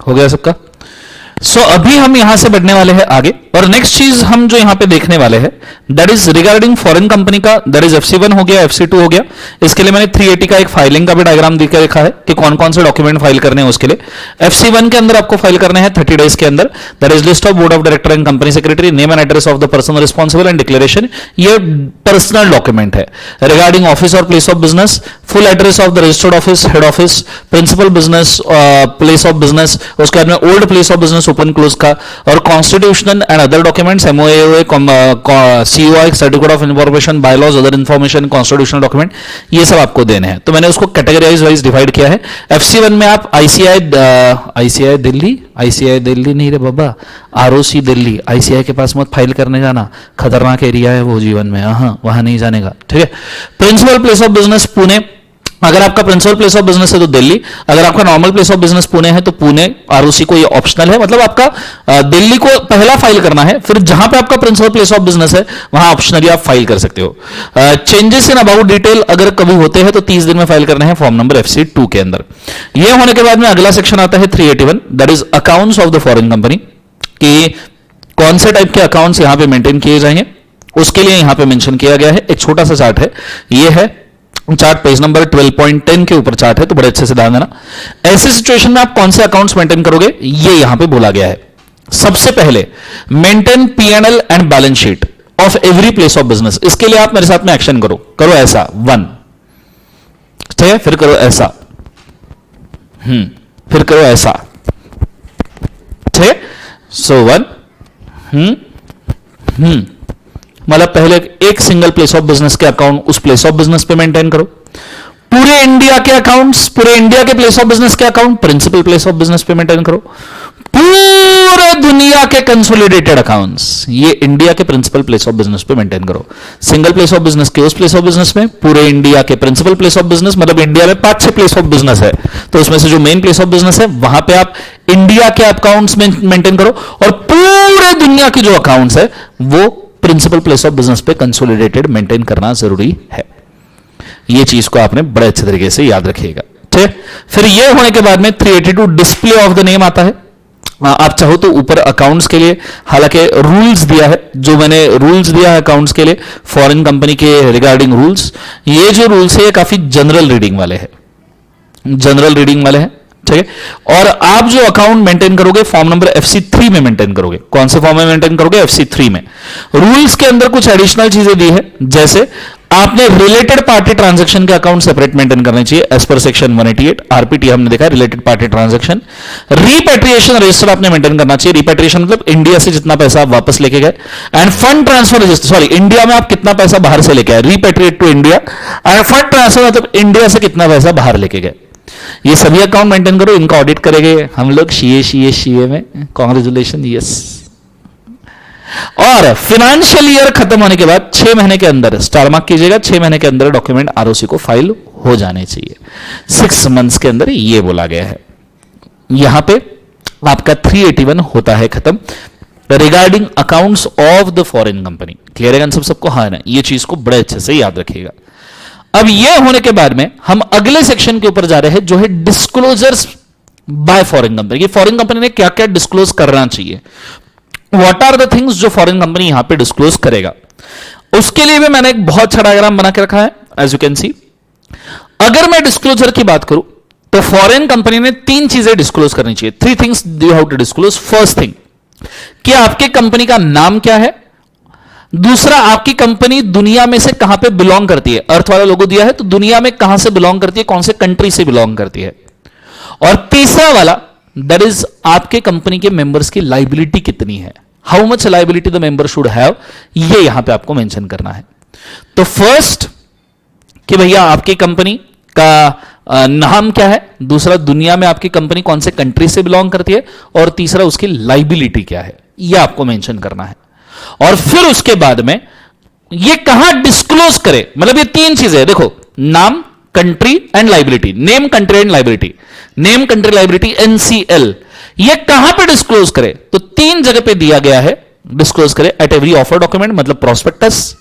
हो गया सबका? सो अभी हम यहां से बढ़ने वाले हैं आगे, और नेक्स्ट चीज हम जो यहां पे देखने वाले हैं that is regarding foreign company का, दैट इज FC1 हो गया, FC2 हो गया। इसके लिए मैंने 380 का एक फाइलिंग का भी डायग्राम देकर रखा है कि कौन कौन से डॉक्यूमेंट फाइल करने हैं उसके लिए। FC1 के अंदर आपको फाइल करने हैं 30 डेज के अंदर, that is list of board of director and company secretary, name and address of the person responsible and declaration. ये पर्सनल डॉक्यूमेंट है। रिगार्डिंग ऑफिस और place of business, full address of the registered office, head office, principal business, place of business, उसके बाद में old place of business open close का, और constitutional and other documents, MOA, COI, certificate of information, bylaws, other information, constitutional document, ये सब आपको देने हैं। तो मैंने उसको कैटेगराइज वाइज डिवाइड किया है। FC1 में आप ICI दिल्ली नहीं रे बाबा, ROC दिल्ली, ICI के पास मत फाइल करने जाना, खतरनाक एरिया है वो जीवन में, हाँ वहां नहीं जानेगा, ठीक है। Principal place of business Pune, अगर आपका प्रिंसिपल प्लेस ऑफ बिजनेस है तो दिल्ली, अगर आपका normal place of business Pune है तो पुणे, ROC को ये ऑप्शनल है, मतलब आपका दिल्ली को पहला फाइल करना है, फिर जहां पे आपका प्रिंसिपल प्लेस ऑफ बिजनेस है वहां ऑप्शनली आप फाइल कर सकते हो। चेंजेस इन अबाउट डिटेल अगर कभी होते हैं तो 30 दिन में फाइल करना है फॉर्म नंबर FC2 के अंदर। यह होने के बाद में अगला सेक्शन आता है 381, that is accounts of the foreign company, कि कौन से टाइप के अकाउंट्स यहां पे मेंटेन किए जाएंगे, उसके लिए यहां पे मेंशन किया गया है। एक छोटा सा चार्ट है, ये है चार्ट, पेज नंबर 12.10 के ऊपर चार्ट है, तो बड़े अच्छे से ध्यान देना। ऐसी सिचुएशन में आप कौन से अकाउंट्स मेंटेन करोगे, ये यहां पे बोला गया है। सबसे पहले maintain P&L and balance sheet of every place of business. इसके लिए आप मेरे साथ में एक्शन करो ऐसा 1, ठीक है, फिर करो ऐसा, फिर करो ऐसा, ठीक है। सो 1, मतलब पहले एक सिंगल प्लेस ऑफ बिजनेस के अकाउंट उस प्लेस ऑफ बिजनेस पे मेंटेन करो। पूरे इंडिया के अकाउंट्स, पूरे इंडिया के प्लेस ऑफ बिजनेस के account principal place of business पे मेंटेन करो। पूरे दुनिया के कंसोलिडेटेड अकाउंट्स ये इंडिया के प्रिंसिपल प्लेस ऑफ बिजनेस पे मेंटेन करो। सिंगल प्लेस ऑफ बिजनेस के उस प्लेस ऑफ बिजनेस में, पूरे इंडिया के प्रिंसिपल प्लेस ऑफ बिजनेस, मतलब इंडिया में 5-6 प्लेस ऑफ बिजनेस है, तो उसमें से जो मेन प्लेस ऑफ बिजनेस है वहां पे आप इंडिया के अकाउंट्स में मेंटेन करो, और पूरे दुनिया की जो अकाउंट्स है वो प्रिंसिपल प्लेस ऑफ बिजनेस पे कंसोलिडेटेड मेंटेन करना जरूरी है। ये चीज को आपने बड़े अच्छे तरीके से याद रखिएगा, ठीक है। फिर ये होने के बाद में 382 डिस्प्ले ऑफ द नेम आता है। आप चाहो तो ऊपर अकाउंट्स के लिए हालांकि रूल्स दिया है, जो मैंने रूल्स दिया है अकाउंट्स के लिए फॉरेन कंपनी के रिगार्डिंग रूल्स, ये जो रूल्स है ये काफी जनरल रीडिंग वाले हैं, ठीक है। और आप जो अकाउंट मेंटेन करोगे फॉर्म नंबर FC3 में मेंटेन करोगे। कौन से फॉर्म में मेंटेन करोगे? FC3 में। रूल्स के अंदर कुछ एडिशनल चीजें दी है, जैसे आपने रिलेटेड पार्टी ट्रांजैक्शन के अकाउंट सेपरेट मेंटेन करने चाहिए एज पर सेक्शन 188 RPT हमने देखा है, related party transaction. Repatriation register आपने मेंटेन करना चाहिए। रिपेट्रिएशन मतलब इंडिया से जितना पैसा आप वापस लेके गए, and fund transfer register, sorry India में आप कितना पैसा बाहर से लेके आए, repatriate to India, and fund transfer मतलब इंडिया से कितना पैसा बाहर लेके गए। ये सभी अकाउंट मेंटेन करो, इनका ऑडिट करेंगे हम लोग सीए में। Congratulation, yes. और फाइनेंशियल ईयर खत्म होने के बाद 6 महीने के अंदर स्टार मार्क कीजिएगा, 6 महीने के अंदर डॉक्यूमेंट ROC को फाइल हो जाने चाहिए। 6 मंथ्स के अंदर ये बोला गया है। यहां पे आपका 381 होता है खत्म regarding accounts of the foreign company. Clear है सबको? हाँ ना, ये चीज को बड़े अच्छे से याद रखिएगा। अब ये होने के बाद में हम अगले सेक्शन के ऊपर जा रहे हैं, जो है disclosures bye foreign company. Foreign company ने क्या क्या डिस्क्लोज करना चाहिए व्हाट आर द थिंग्स जो फॉरेन कंपनी यहां पे डिस्क्लोज करेगा, उसके लिए भी मैंने एक बहुत अच्छा डायग्राम बना के रखा है एज यू कैन सी। अगर मैं डिस्क्लोजर की बात करूं तो फॉरेन कंपनी ने तीन चीजें डिस्क्लोज करनी चाहिए। Three things you have to disclose. First thing कि आपके कंपनी का नाम क्या है। दूसरा, आपकी कंपनी दुनिया में से कहां पे बिलोंग करती है, अर्थ वाला लोगो दिया है तो दुनिया में कहां से बिलोंग करती है, कौन से कंट्री से बिलोंग करती है। और तीसरा वाला, दैट इज आपके कंपनी के मेंबर्स की लाइबिलिटी कितनी है, how much liability the member should have, ये यहां पे आपको मेंशन करना है। तो फर्स्ट कि भैया आपकी कंपनी का नाम क्या है, दूसरा दुनिया में आपकी कंपनी कौन से कंट्री से बिलोंग करती है, और तीसरा उसकी लाइबिलिटी क्या है, यह आपको मेंशन करना है। और फिर उसके बाद में ये कहां डिस्क्लोज करे, मतलब ये तीन चीजें देखो, नाम, country and liability, name, country and liability, name, country, liability, NCL, ये कहां पे डिस्क्लोज करे, तो तीन जगह पे दिया गया है डिस्क्लोज करे। एट एवरी ऑफर डॉक्यूमेंट मतलब प्रोस्पेक्टस,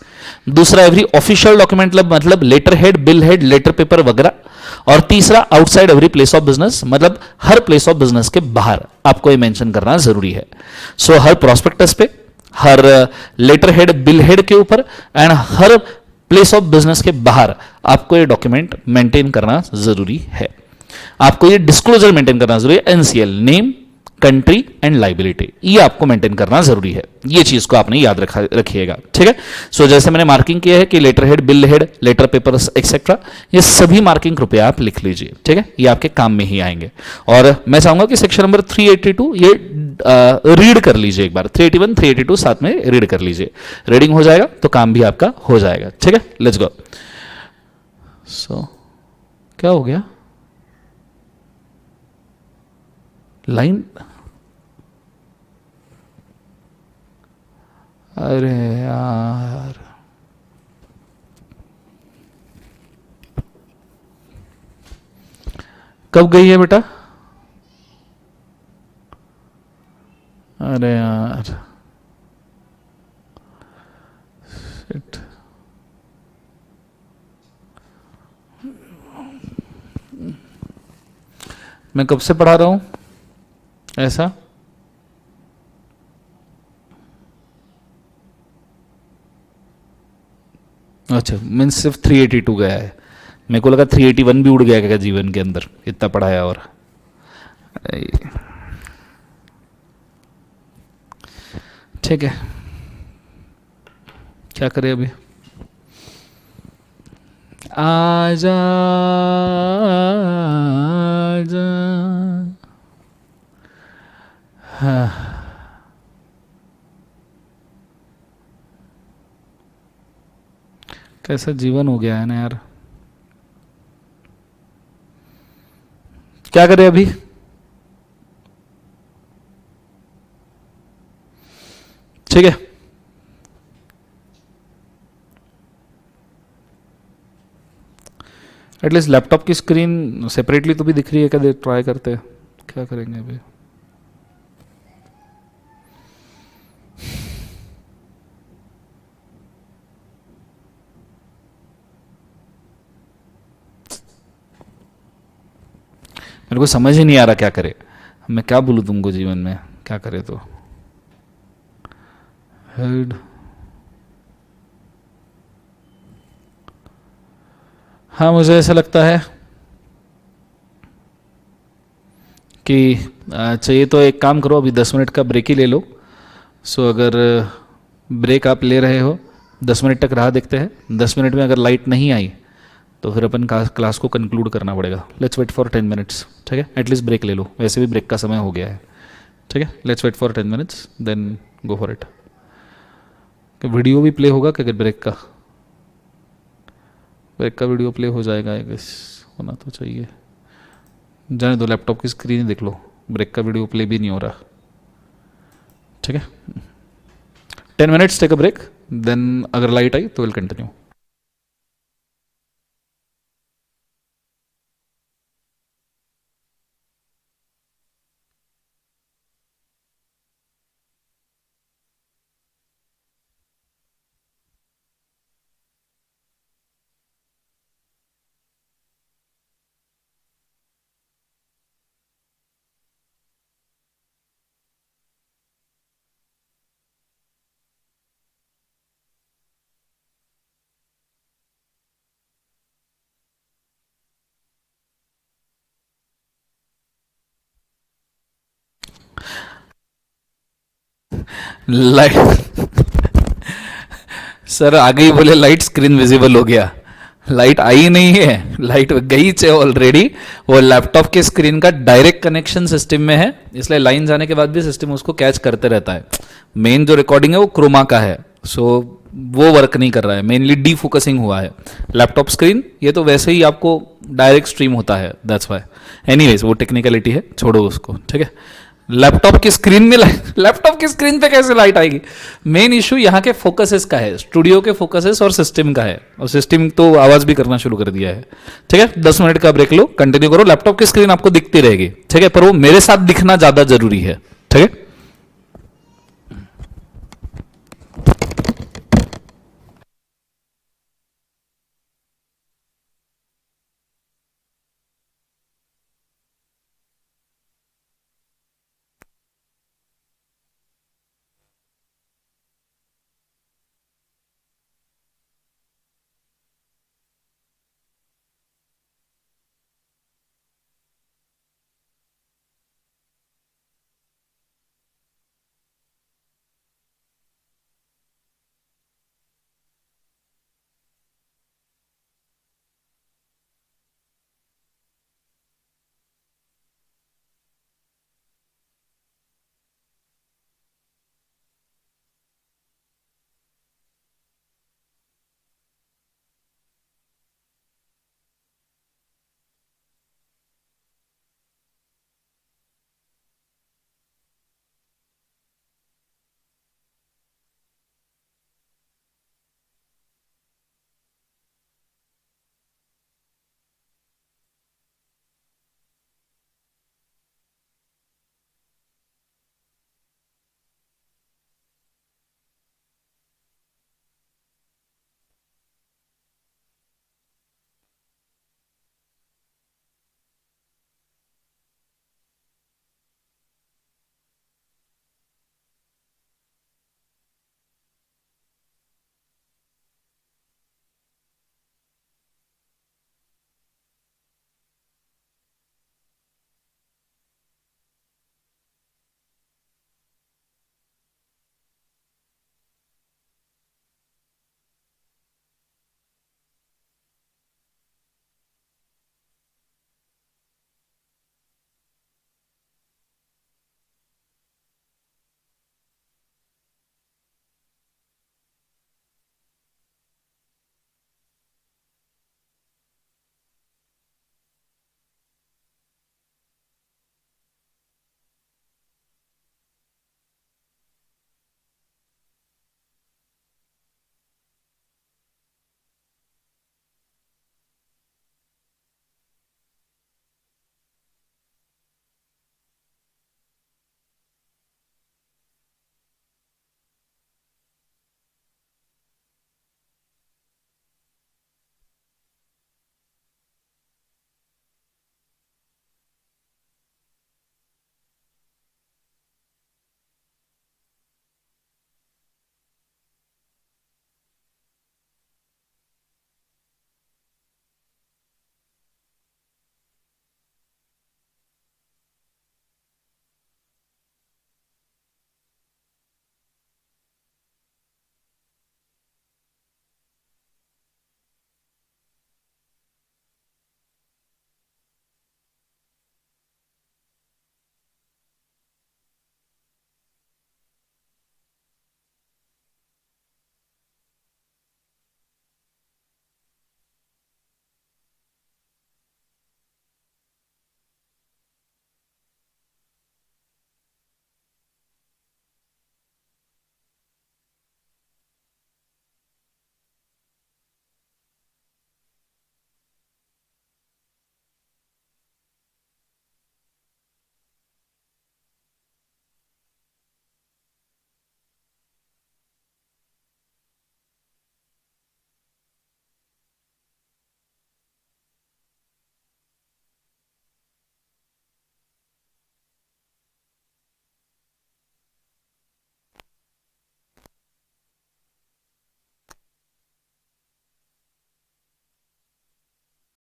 दूसरा एवरी ऑफिशियल डॉक्यूमेंट मतलब letter head, bill head, letter paper वगैरह, और तीसरा outside every place of business, मतलब हर प्लेस ऑफ बिजनेस के बाहर आपको ये मेंशन करना जरूरी है। सो हर प्रोस्पेक्टस पे, हर लेटर हेड, बिल हेड के ऊपर and her place of business के बाहर आपको ये डॉक्यूमेंट मेंटेन करना जरूरी है। आपको ये डिस्क्लोजर मेंटेन करना जरूरी है, NCL, name, country and liability, ये आपको मेंटेन करना जरूरी है। ये चीज को आपने याद रखिएगा, ठीक है। सो जैसे मैंने मार्किंग किया है कि letter head, bill head, letter papers etcetera, ये सभी मार्किंग कृपया आप लिख लीजिए, ठीक है, ये आपके काम में ही आएंगे। और मैं चाहूंगा कि सेक्शन नंबर 382 ये रीड कर लीजिए एक बार, 381 382 साथ में रीड कर लीजिए, रीडिंग हो जाएगा तो काम भी आपका हो जाएगा, ठीक है। Let's go. सो क्या हो गया, लाइन, अरे यार, कब गई है बेटा, अरे यार शिट। मैं कब से पढ़ा रहा हूं ऐसा, अच्छा मीन्स सिर्फ 382 गया है, मेरे को लगा 381 भी उड़ गया क्या जीवन के अंदर, इतना पढ़ाया। और ठीक है, क्या करें अभी, आजा आजा, हाँ कैसा जीवन हो गया है ना यार, क्या करें अभी। ठीक है, एटलीस्ट लैपटॉप की स्क्रीन सेपरेटली तो भी दिख रही है क्या, ट्राई करते हैं, क्या करेंगे अभी। मेरे को समझ ही नहीं आ रहा क्या करे, मैं क्या बोलूँ तुमको जीवन में क्या करे तो। हेड, हाँ मुझे ऐसा लगता है कि चाहिए तो एक काम करो, अभी 10 मिनट का ब्रेक ही ले लो। सो अगर ब्रेक आप ले रहे हो 10 मिनट तक राह देखते हैं, 10 मिनट में अगर लाइट नहीं आई तो फिर अपन क्लास को कंक्लूड करना पड़ेगा। लेट्स वेट फॉर 10 मिनट्स, ठीक है, एटलीस्ट ब्रेक ले लो, वैसे भी ब्रेक का समय हो गया है, ठीक है। Let's wait for 10 minutes then go for it. Video भी प्ले होगा क्या ब्रेक का, ब्रेक का वीडियो प्ले हो जाएगा आई गेस, होना तो चाहिए। जाने दो, लैपटॉप की स्क्रीन देख लो, ब्रेक का वीडियो प्ले भी नहीं हो रहा, ठीक है। 10 minutes take a break, then अगर लाइट आई तो विल कंटिन्यू। लाइट सर आगे ही बोले लाइट स्क्रीन विजिबल हो गया, लाइट आई नहीं है, लाइट गई है ऑलरेडी। वो लैपटॉप के स्क्रीन का डायरेक्ट कनेक्शन सिस्टम में है, इसलिए लाइन जाने के बाद भी सिस्टम उसको कैच करते रहता है। मेन जो रिकॉर्डिंग है वो क्रोमा का है, सो वो वर्क नहीं कर रहा है, मेनली डी फोकसिंग हुआ है। लैपटॉप स्क्रीन ये तो वैसे ही आपको डायरेक्ट स्ट्रीम होता है, दैट्स वाई। एनीवेज वो टेक्निकलिटी है, छोड़ो उसको, ठीक है। लैपटॉप की स्क्रीन में लैपटॉप की स्क्रीन पे कैसे लाइट आएगी? मेन इशू यहाँ के फोकसेस का है, स्टूडियो के फोकसेस और सिस्टम का है, और सिस्टम तो आवाज भी करना शुरू कर दिया है, ठीक है। 10 मिनट का ब्रेक लो, कंटिन्यू करो। लैपटॉप की स्क्रीन आपको दिखती रहेगी, ठीक है, पर वो मेरे साथ दिखना ज्यादा जरूरी है, ठीक है।